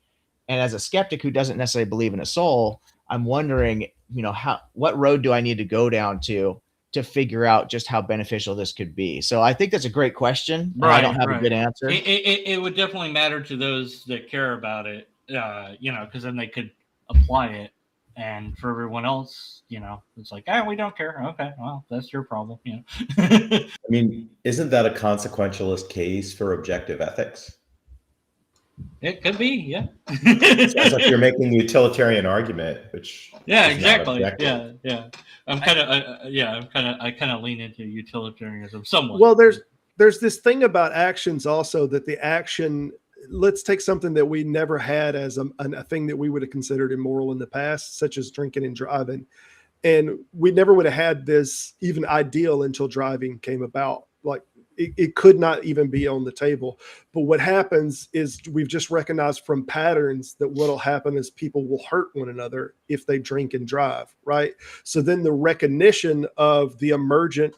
And as a skeptic who doesn't necessarily believe in a soul, I'm wondering, you know, what road do I need to go down to figure out just how beneficial this could be? So I think that's a great question. Right, I don't have a good answer. It would definitely matter to those that care about it, you know, because then they could apply it. And for everyone else, you know, it's like, we don't care. Okay, well, that's your problem. You know. I mean, isn't that a consequentialist case for objective ethics? It could be, yeah. Sounds like you're making a utilitarian argument, which yeah, is not exactly. objective. Yeah. I kind of lean into utilitarianism somewhat. Well, there's this thing about actions also, that the action, let's take something that we never had as a thing that we would have considered immoral in the past, such as drinking and driving. And we never would have had this even ideal until driving came about. Like it could not even be on the table. But what happens is we've just recognized from patterns that what'll happen is people will hurt one another if they drink and drive, right? So then the recognition of the emergent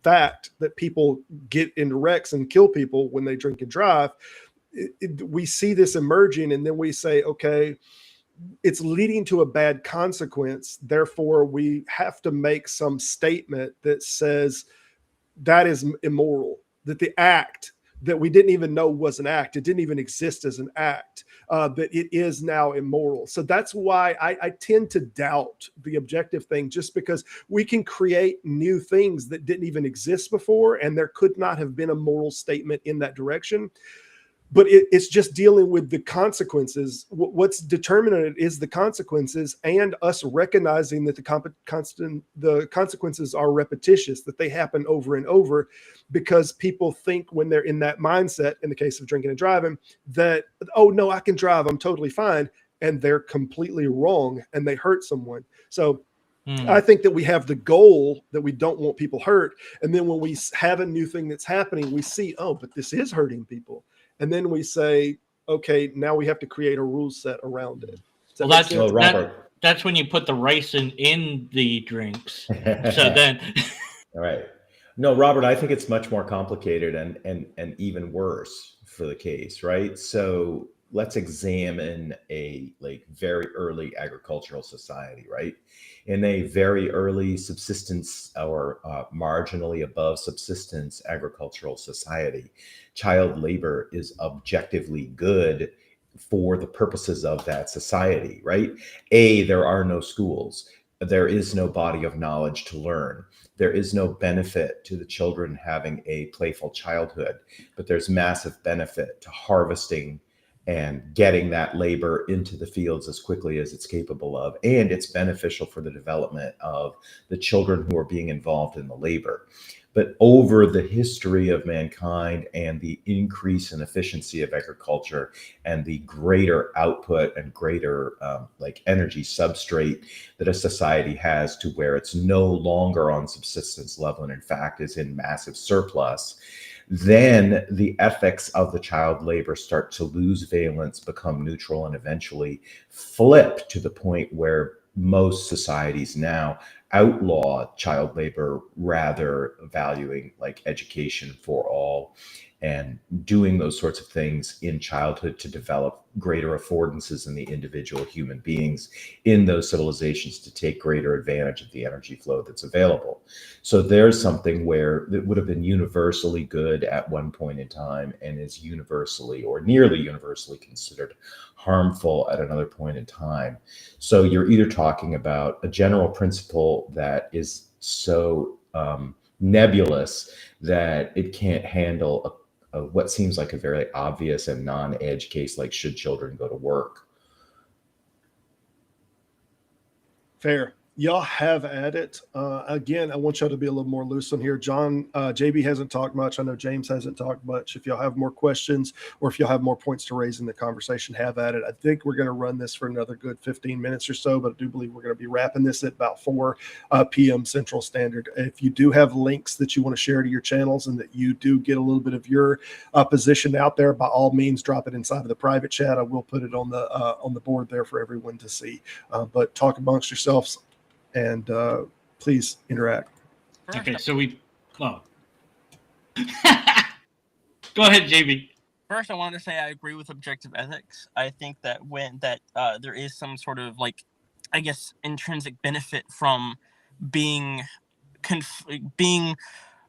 fact that people get into wrecks and kill people when they drink and drive, we see this emerging, and then we say, okay, it's leading to a bad consequence. Therefore, we have to make some statement that says that is immoral, that the act that we didn't even know was an act, it didn't even exist as an act, that it is now immoral. So that's why I tend to doubt the objective thing, just because we can create new things that didn't even exist before, and there could not have been a moral statement in that direction. But it's just dealing with the consequences. What's determinant it is the consequences, and us recognizing that the consequences are repetitious, that they happen over and over, because people think when they're in that mindset, in the case of drinking and driving, that, oh no, I can drive, I'm totally fine. And they're completely wrong, and they hurt someone. So I think that we have the goal that we don't want people hurt. And then when we have a new thing that's happening, we see, oh, but this is hurting people. And then we say, okay, now we have to create a rule set around it. That's when you put the rice in the drinks. So then, all right. No, Robert, I think it's much more complicated and even worse for the case, right? So let's examine a very early agricultural society, right? In a very early subsistence or marginally above subsistence agricultural society, child labor is objectively good for the purposes of that society, right? There are no schools. There is no body of knowledge to learn. There is no benefit to the children having a playful childhood, but there's massive benefit to harvesting and getting that labor into the fields as quickly as it's capable of. And it's beneficial for the development of the children who are being involved in the labor. But over the history of mankind and the increase in efficiency of agriculture and the greater output and greater energy substrate that a society has, to where it's no longer on subsistence level and in fact is in massive surplus, then the ethics of the child labor start to lose valence, become neutral, and eventually flip to the point where most societies now outlaw child labor, rather valuing education for all and doing those sorts of things in childhood to develop greater affordances in the individual human beings in those civilizations to take greater advantage of the energy flow that's available. So there's something where that would have been universally good at one point in time and is universally or nearly universally considered harmful at another point in time. So you're either talking about a general principle that is so nebulous that it can't handle what seems like a very obvious and non-edge case, like should children go to work? Fair. Y'all have at it. Again, I want y'all to be a little more loose on here. John, JB hasn't talked much. I know James hasn't talked much. If y'all have more questions or if y'all have more points to raise in the conversation, have at it. I think we're going to run this for another good 15 minutes or so, but I do believe we're going to be wrapping this at about 4 p.m. Central Standard. If you do have links that you want to share to your channels and that you do get a little bit of your position out there, by all means, drop it inside of the private chat. I will put it on the board there for everyone to see. But talk amongst yourselves. And please interact. Okay, so go ahead, JB. First, I wanted to say I agree with objective ethics. I think that there is some sort of intrinsic benefit from being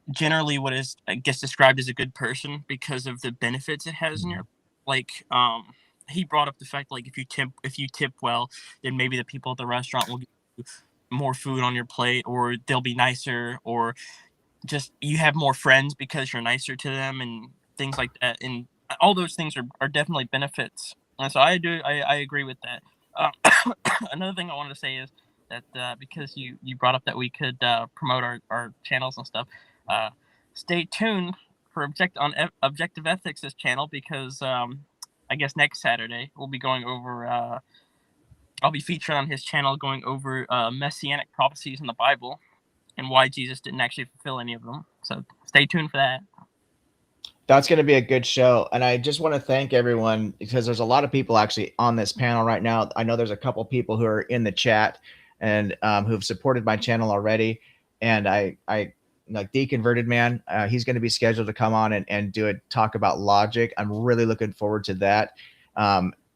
generally what is described as a good person because of the benefits it has in your he brought up the fact if you tip well, then maybe the people at the restaurant will give you more food on your plate, or they'll be nicer, or just you have more friends because you're nicer to them and things like that. And all those things are definitely benefits. And so I agree with that. Another thing I wanted to say is that because you brought up that we could promote our channels and stuff, stay tuned for Objective Ethics' channel, because I guess next Saturday we'll be going over. I'll be featured on his channel going over messianic prophecies in the Bible and why Jesus didn't actually fulfill any of them. So stay tuned for that. That's going to be a good show. And I just want to thank everyone, because there's a lot of people actually on this panel right now. I know there's a couple people who are in the chat and who've supported my channel already. And I like Deconverted Man, he's going to be scheduled to come on and do a talk about logic. I'm really looking forward to that.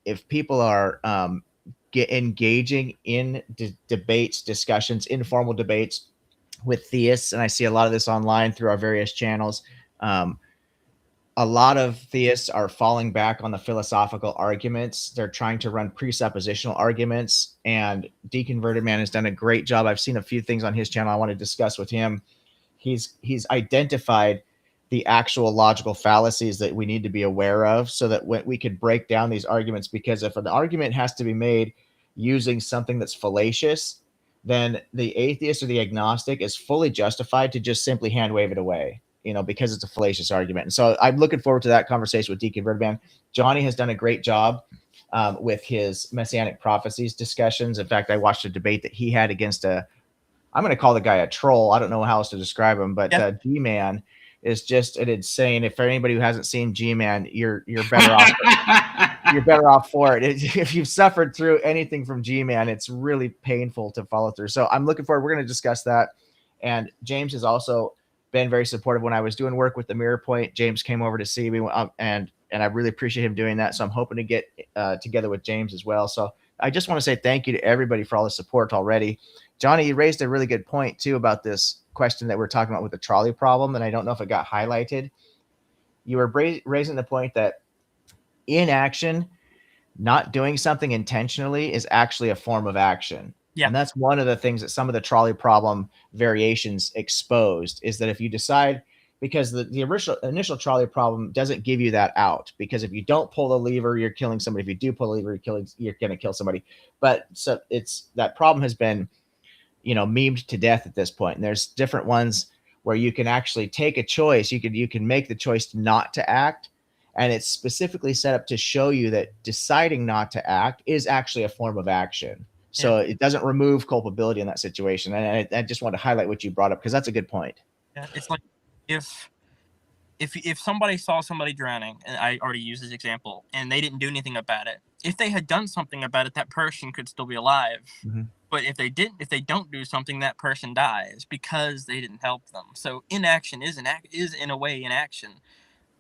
If people are engaging in debates, discussions, informal debates with theists, and I see a lot of this online through our various channels, a lot of theists are falling back on the philosophical arguments. They're trying to run presuppositional arguments, and Deconverted Man has done a great job. I've seen a few things on his channel I want to discuss with him. He's identified the actual logical fallacies that we need to be aware of, so that we could break down these arguments. Because if an argument has to be made using something that's fallacious, then the atheist or the agnostic is fully justified to just simply hand wave it away, because it's a fallacious argument. And so I'm looking forward to that conversation with Deconverted Man. Johnny has done a great job with his messianic prophecies discussions. In fact, I watched a debate that he had against I'm going to call the guy a troll. I don't know how else to describe him, but G-Man is just an insane. If anybody who hasn't seen G-Man, you're better off. You're better off for it. If you've suffered through anything from G-Man, it's really painful to follow through. So I'm looking forward. We're going to discuss that. And James has also been very supportive. When I was doing work with the Mirror Point, James came over to see me, and I really appreciate him doing that. So I'm hoping to get together with James as well. So I just want to say thank you to everybody for all the support already. Johnny, you raised a really good point too about this question that we're talking about with the trolley problem, and I don't know if it got highlighted. You were raising the point that inaction, not doing something intentionally, is actually a form of action. Yeah. And that's one of the things that some of the trolley problem variations exposed, is that if you decide, because the initial trolley problem doesn't give you that out, because if you don't pull the lever, you're killing somebody. If you do pull the lever, you're going to kill somebody. But so that problem has been, memed to death at this point. And there's different ones where you can actually take a choice. You can make the choice not to act. And it's specifically set up to show you that deciding not to act is actually a form of action. So it doesn't remove culpability in that situation. And I just want to highlight what you brought up, because that's a good point. Yeah, it's like if somebody saw somebody drowning, and I already used this example, and they didn't do anything about it, if they had done something about it, that person could still be alive. Mm-hmm. But if they don't do something, that person dies because they didn't help them. So inaction is in a way inaction,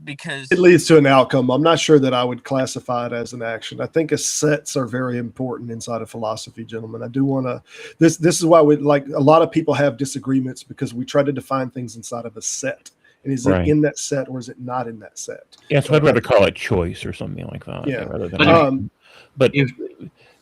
because it leads to an outcome. I'm not sure that I would classify it as an action. I think sets are very important inside of philosophy, gentlemen. I do want to, this is why a lot of people have disagreements, because we try to define things inside of a set. And is it in that set, or is it not in that set? Yeah, so I'd rather call it choice or something like that. Yeah. Rather than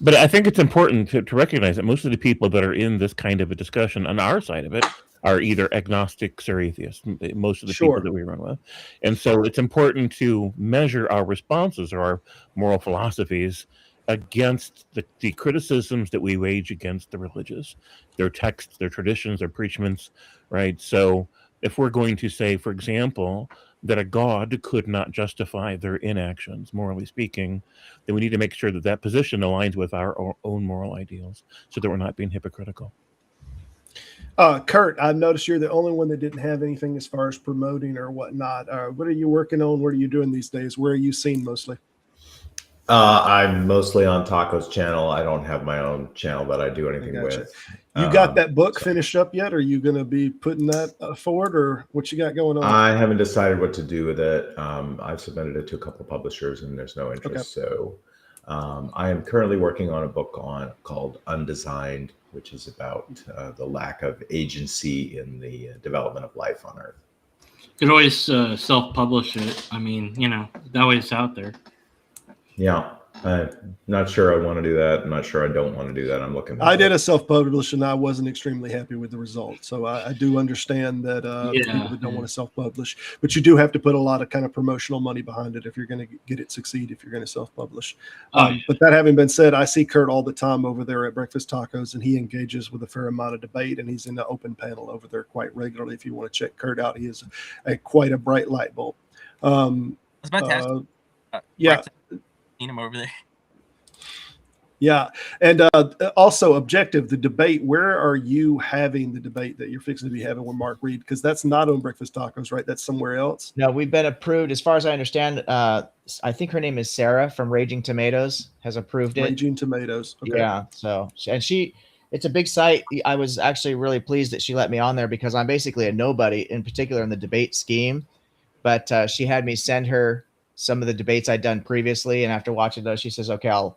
but I think it's important to recognize that most of the people that are in this kind of a discussion on our side of it are either agnostics or atheists, most of the people that we run with. And so it's important to measure our responses or our moral philosophies against the criticisms that we wage against the religious, their texts, their traditions, their preachments, right? So if we're going to say, for example, that a God could not justify their inactions, morally speaking, then we need to make sure that position aligns with our own moral ideals, so that we're not being hypocritical. Kurt, I've noticed you're the only one that didn't have anything as far as promoting or whatnot. What are you working on? What are you doing these days? Where are you seen mostly? I'm mostly on Taco's channel. I don't have my own channel that I do anything with. You got that book finished up yet? Are you going to be putting that forward, or what you got going on? I haven't decided what to do with it. I've submitted it to a couple of publishers, and there's no interest. Okay. So I am currently working on a book called Undesigned, which is about the lack of agency in the development of life on Earth. You could always self-publish it. I mean, that way it's out there. Yeah. I'm not sure I want to do that. I'm not sure I don't want to do that. I'm looking. I did a self-publish and I wasn't extremely happy with the result. So I do understand that people that don't want to self-publish, but you do have to put a lot of kind of promotional money behind it if you're going to get it succeed, if you're going to self-publish. But that having been said, I see Kurt all the time over there at Breakfast Tacos, and he engages with a fair amount of debate, and he's in the open panel over there quite regularly. If you want to check Kurt out, he is quite a bright light bulb. I was about to ask, yeah. Seen him over there. Yeah. And also objective, the debate, where are you having the debate that you're fixing to be having with Mark Reed? Because that's not on Breakfast Tacos, right? That's somewhere else. No, we've been approved. As far as I understand, I think her name is Sarah from Raging Tomatoes has approved it. Raging Tomatoes. Okay. Yeah. So, and it's a big site. I was actually really pleased that she let me on there because I'm basically a nobody, in particular in the debate scheme. But she had me send her some of the debates I'd done previously. And after watching those, she says, okay,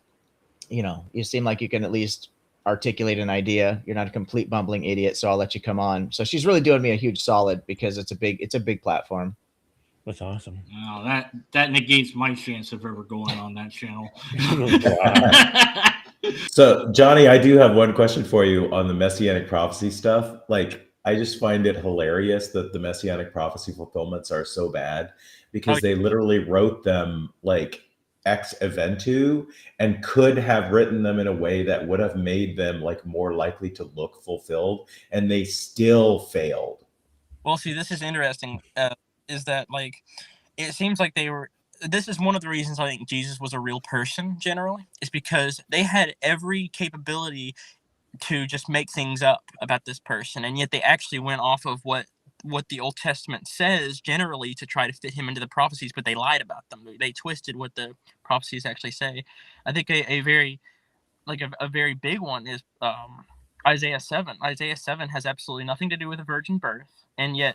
you seem like you can at least articulate an idea. You're not a complete bumbling idiot, so I'll let you come on. So she's really doing me a huge solid because it's a big platform. That's awesome. Wow, that negates my chance of ever going on that channel. So, Johnny, I do have one question for you on the Messianic prophecy stuff. Like, I just find it hilarious that the Messianic prophecy fulfillments are so bad because they literally wrote them like ex eventu and could have written them in a way that would have made them like more likely to look fulfilled, and they still failed. Well, see, this is interesting. Is that like it seems like they were. This is one of the reasons I think Jesus was a real person. Generally, is because they had every capability to just make things up about this person, and yet they actually went off of what the Old Testament says generally to try to fit him into the prophecies, but they lied about them. They twisted what the prophecies actually say. I think a very big one is Isaiah 7. Isaiah 7 has absolutely nothing to do with a virgin birth, and yet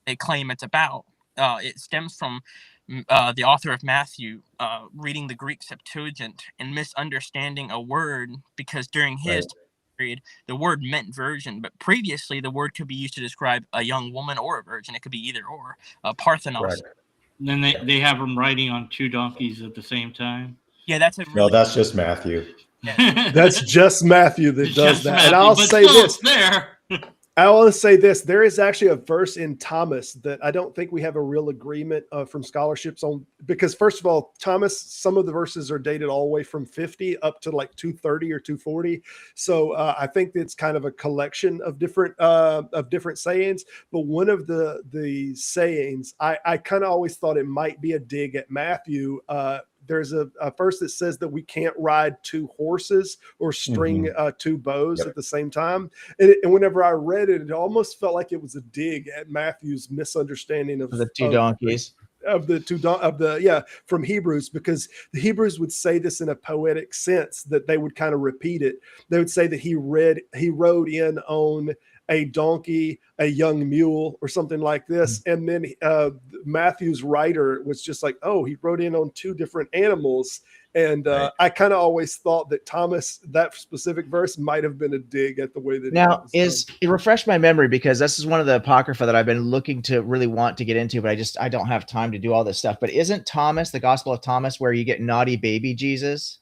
they claim it's about. It stems from the author of Matthew reading the Greek Septuagint and misunderstanding a word because during his period, the word meant virgin, but previously the word could be used to describe a young woman or a virgin. It could be either or. Parthenos. And then they have them riding on two donkeys at the same time. Yeah, that's no, that's just Matthew. Yeah. That's just Matthew that does that. And I'll say this. I want to say this. There is actually a verse in Thomas that I don't think we have a real agreement from scholarships on, because first of all, Thomas, some of the verses are dated all the way from 50 up to like 230 or 240. So I think it's kind of a collection of different sayings. But one of the sayings, I kind of always thought it might be a dig at Matthew. There's a verse that says that we can't ride two horses or string two bows at the same time. And whenever I read it, it almost felt like it was a dig at Matthew's misunderstanding of the two donkeys. From Hebrews, because the Hebrews would say this in a poetic sense that they would kind of repeat it. They would say that he rode in on a donkey, a young mule, or something like this. And then Matthew's writer was just like, oh, he rode in on two different animals. And I kind of always thought that Thomas, that specific verse might have been a dig at the way that it refreshed my memory, because this is one of the Apocrypha that I've been looking to really want to get into, but I don't have time to do all this stuff. But isn't Thomas, the Gospel of Thomas, where you get naughty baby Jesus?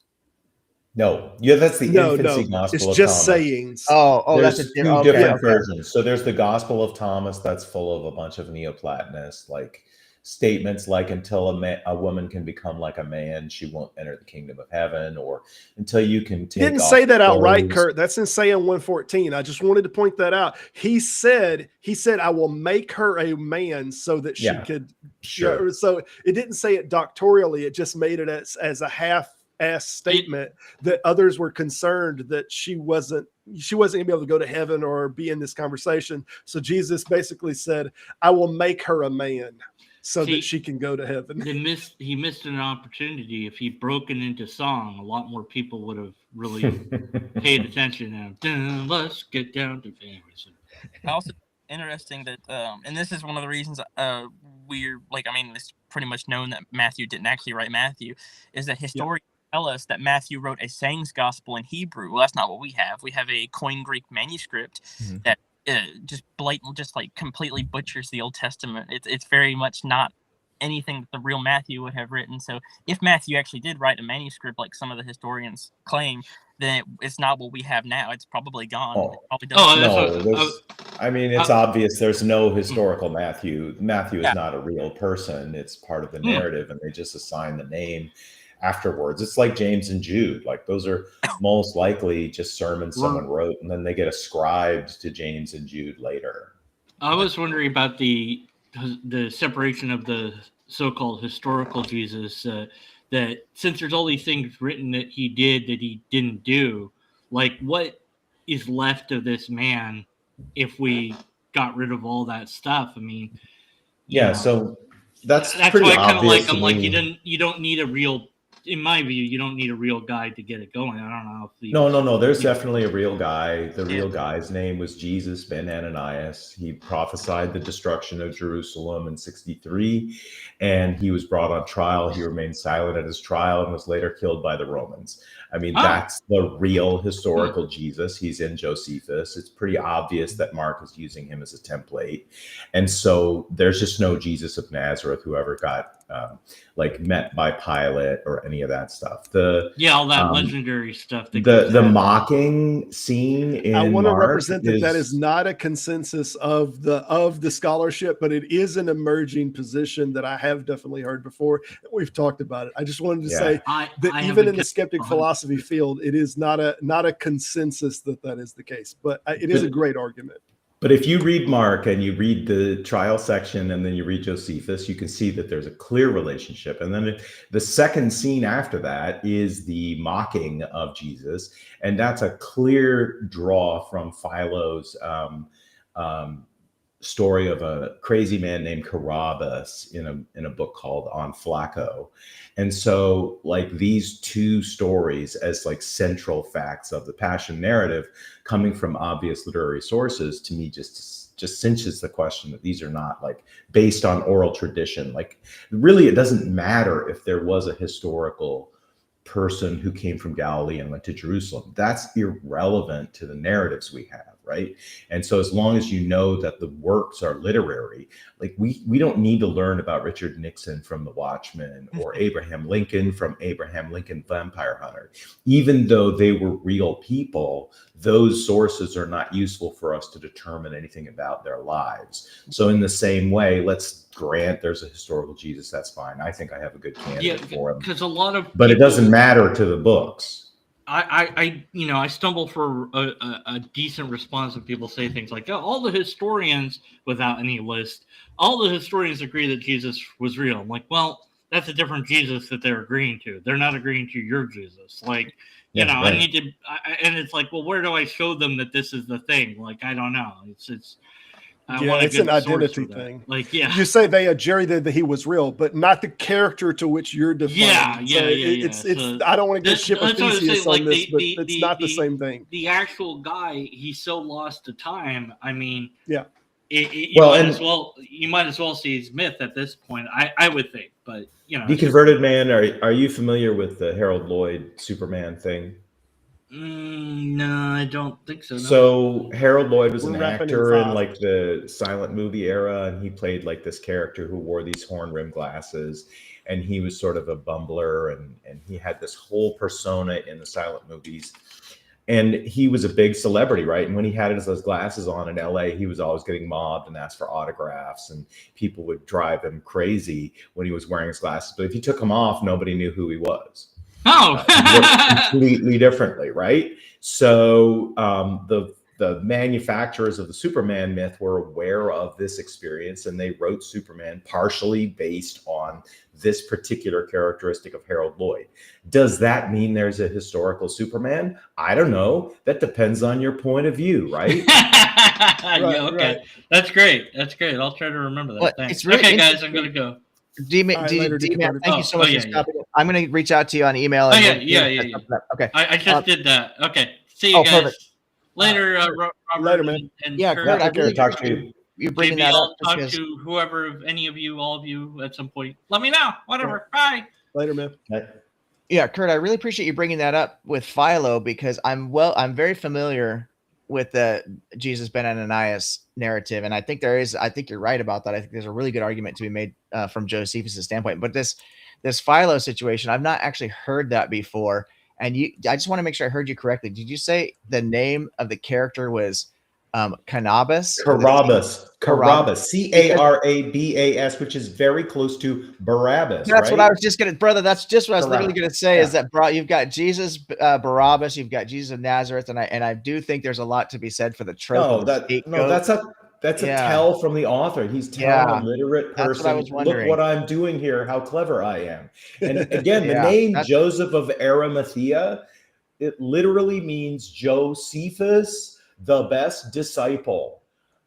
No, that's the infancy gospel. It's of just Thomas. sayings. There's that's two different versions. So there's the Gospel of Thomas that's full of a bunch of Neoplatonists, like statements like until a woman can become like a man, she won't enter the kingdom of heaven, or until you can take. Didn't say that outright, Kurt. That's in Isaiah 114. I just wanted to point that out. He said, I will make her a man so that she could. Sure. So it didn't say it doctorially. It just made it as a half-ass statement that others were concerned that she wasn't gonna be able to go to heaven or be in this conversation. So Jesus basically said, I will make her a man so that she can go to heaven. He missed an opportunity. If he'd broken into song, a lot more people would have really paid attention. Let's get down to business. Also interesting that, and this is one of the reasons it's pretty much known that Matthew didn't actually write Matthew, is that historians tell us that Matthew wrote a sayings gospel in Hebrew. Well, that's not what we have. We have a Koine Greek manuscript that just completely butchers the Old Testament. It's very much not anything that the real Matthew would have written. So if Matthew actually did write a manuscript like some of the historians claim, then it's not what we have now. It's probably gone. Oh. It probably I mean, it's obvious there's no historical Matthew. Matthew is Yeah. not a real person. It's part of the narrative, and they just assign the name afterwards. It's like James and Jude. Like, those are most likely just sermons someone wrote, and then they get ascribed to James and Jude later. I was wondering about the separation of the so-called historical Jesus, that since there's all these things written that he did that he didn't do, like, what is left of this man if we got rid of all that stuff? I mean, Yeah, so that's why pretty I kind of obvious like him. to Like, me. you don't need a real, in my view, you don't need a real guy to get it going. I don't know if No. There's definitely a real guy. The real guy's name was Jesus ben Ananias. He prophesied the destruction of Jerusalem in 63, and he was brought on trial. He remained silent at his trial and was later killed by the Romans. I mean, that's the real historical Jesus. He's in Josephus. It's pretty obvious that Mark is using him as a template. And so there's just no Jesus of Nazareth who ever got met by Pilate or any of that stuff. all that legendary stuff. The mocking scene in I want to Mark represent that is not a consensus of the scholarship, but it is an emerging position that I have definitely heard before. We've talked about it. I just wanted to say that even in the skeptic philosophy field, it is not a consensus that is the case, but it is a great argument. But if you read Mark and you read the trial section and then you read Josephus, you can see that there's a clear relationship. And then the second scene after that is the mocking of Jesus. And that's a clear draw from Philo's story of a crazy man named Carabbas in a book called On Flacco. And so, like, these two stories as like central facts of the Passion narrative coming from obvious literary sources, to me just cinches the question that these are not like based on oral tradition. Like, really, it doesn't matter if there was a historical person who came from Galilee and went to Jerusalem. That's irrelevant to the narratives we have, right? And so as long as you know that the works are literary, like we don't need to learn about Richard Nixon from The Watchmen or Abraham Lincoln from Abraham Lincoln Vampire Hunter. Even though they were real people, those sources are not useful for us to determine anything about their lives. So in the same way, let's grant there's a historical Jesus. That's fine. I think I have a good candidate for him. Because a lot of but it doesn't matter to the books. I stumble for a decent response when people say things like, oh, all the historians, without any list, all the historians agree that Jesus was real. I'm like, well, that's a different Jesus that they're agreeing to. They're not agreeing to your Jesus. Like, right. I need to, and it's like, well, where do I show them that this is the thing? Like, I don't know. It's an identity thing. Like, you say Jerry that he was real, but not the character to which you're defining. It's I don't want to get ship of Theseus on this, but it's not the same thing. The actual guy, he's so lost to time. I mean, you might as well see his myth at this point. I would think, but Deconverted Man. Are you familiar with the Harold Lloyd Superman thing? No, I don't think so. No. So Harold Lloyd was an actor in like the silent movie era, and he played like this character who wore these horn-rimmed glasses, and he was sort of a bumbler, and he had this whole persona in the silent movies. And he was a big celebrity, right? And when he had those glasses on in LA, he was always getting mobbed and asked for autographs, and people would drive him crazy when he was wearing his glasses. But if he took them off, nobody knew who he was. Oh, completely differently, right? So the manufacturers of the Superman myth were aware of this experience, and they wrote Superman partially based on this particular characteristic of Harold Lloyd. Does that mean there's a historical Superman? I don't know. That depends on your point of view, right? Right. That's great. I'll try to remember that. Thanks. Okay, guys, I'm gonna go. D-Man, thank you so much for stopping. I'm going to reach out to you on email. Yeah. Okay. I just did that. Okay. See you guys perfect. later. Robert, later, man. And Kurt, I really talk to you bringing that I'll up. talk to whoever, any of you, all of you at some point. Let me know. Whatever. Bye. Later, man. Yeah, Kurt, I really appreciate you bringing that up with Philo, because I'm very familiar with the Jesus Ben Ananias narrative, and I think you're right about that. I think there's a really good argument to be made from Josephus' standpoint. But this Philo situation, I've not actually heard that before. And I just want to make sure I heard you correctly. Did you say the name of the character was Cannabis? Carabas, Carabas, which is very close to Barabbas. That's right? what I was just gonna, brother. That's just what I was Correct. literally gonna say. Yeah. Is that you've got Jesus Barabbas, you've got Jesus of Nazareth, and I do think there's a lot to be said for the trope. That's a tell from the author. He's telling a literate person, what I was wondering. Look what I'm doing here, how clever I am. And again, the name Joseph of Arimathea, it literally means Josephus, the best disciple.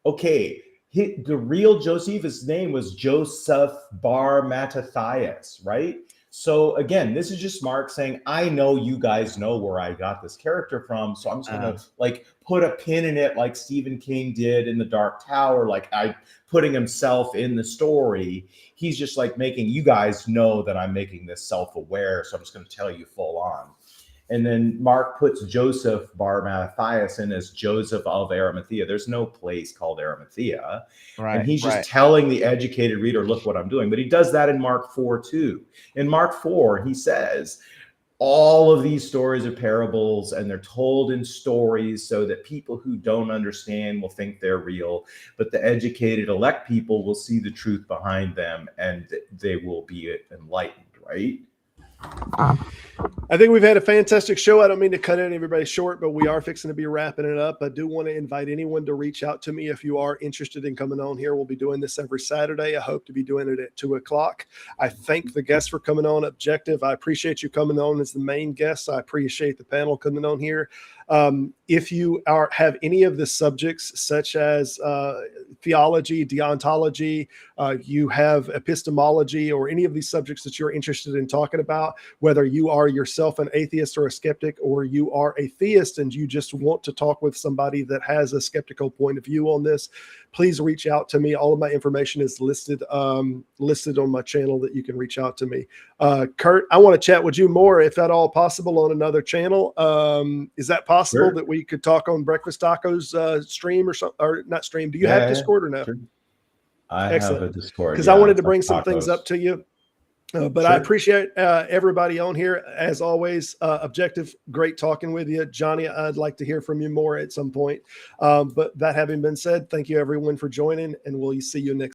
Okay, the real Josephus' name was Joseph Bar Mattathias, right? So again, this is just Mark saying, I know you guys know where I got this character from, so I'm just gonna like put a pin in it, like Stephen King did in The Dark Tower, like putting himself in the story. He's just like making you guys know that I'm making this self-aware, so I'm just gonna tell you full on. And then Mark puts Joseph Bar Mattathias in as Joseph of Arimathea. There's no place called Arimathea. Right, and he's just telling the educated reader, look what I'm doing. But he does that in Mark 4 too. In Mark 4, he says, all of these stories are parables and they're told in stories so that people who don't understand will think they're real. But the educated elect people will see the truth behind them and they will be enlightened, right? I think we've had a fantastic show. I don't mean to cut everybody short, but we are fixing to be wrapping it up. I do want to invite anyone to reach out to me if you are interested in coming on here. We'll be doing this every Saturday. I hope to be doing it at 2:00. I thank the guests for coming on. Objective, I appreciate you coming on as the main guest. I appreciate the panel coming on here. If you have any of the subjects such as theology, deontology, you have epistemology, or any of these subjects that you're interested in talking about, whether you are yourself an atheist or a skeptic, or you are a theist and you just want to talk with somebody that has a skeptical point of view on this, please reach out to me. All of my information is listed on my channel that you can reach out to me. Kurt, I want to chat with you more, if at all possible, on another channel. Is that possible that we could talk on Breakfast Tacos stream or something, or not stream? Do you have Discord or no? Sure. I have a Discord. Because I wanted to bring some things up to you. But I appreciate everybody on here. As always, Objective, great talking with you. Johnny, I'd like to hear from you more at some point. But that having been said, thank you everyone for joining, and we'll see you next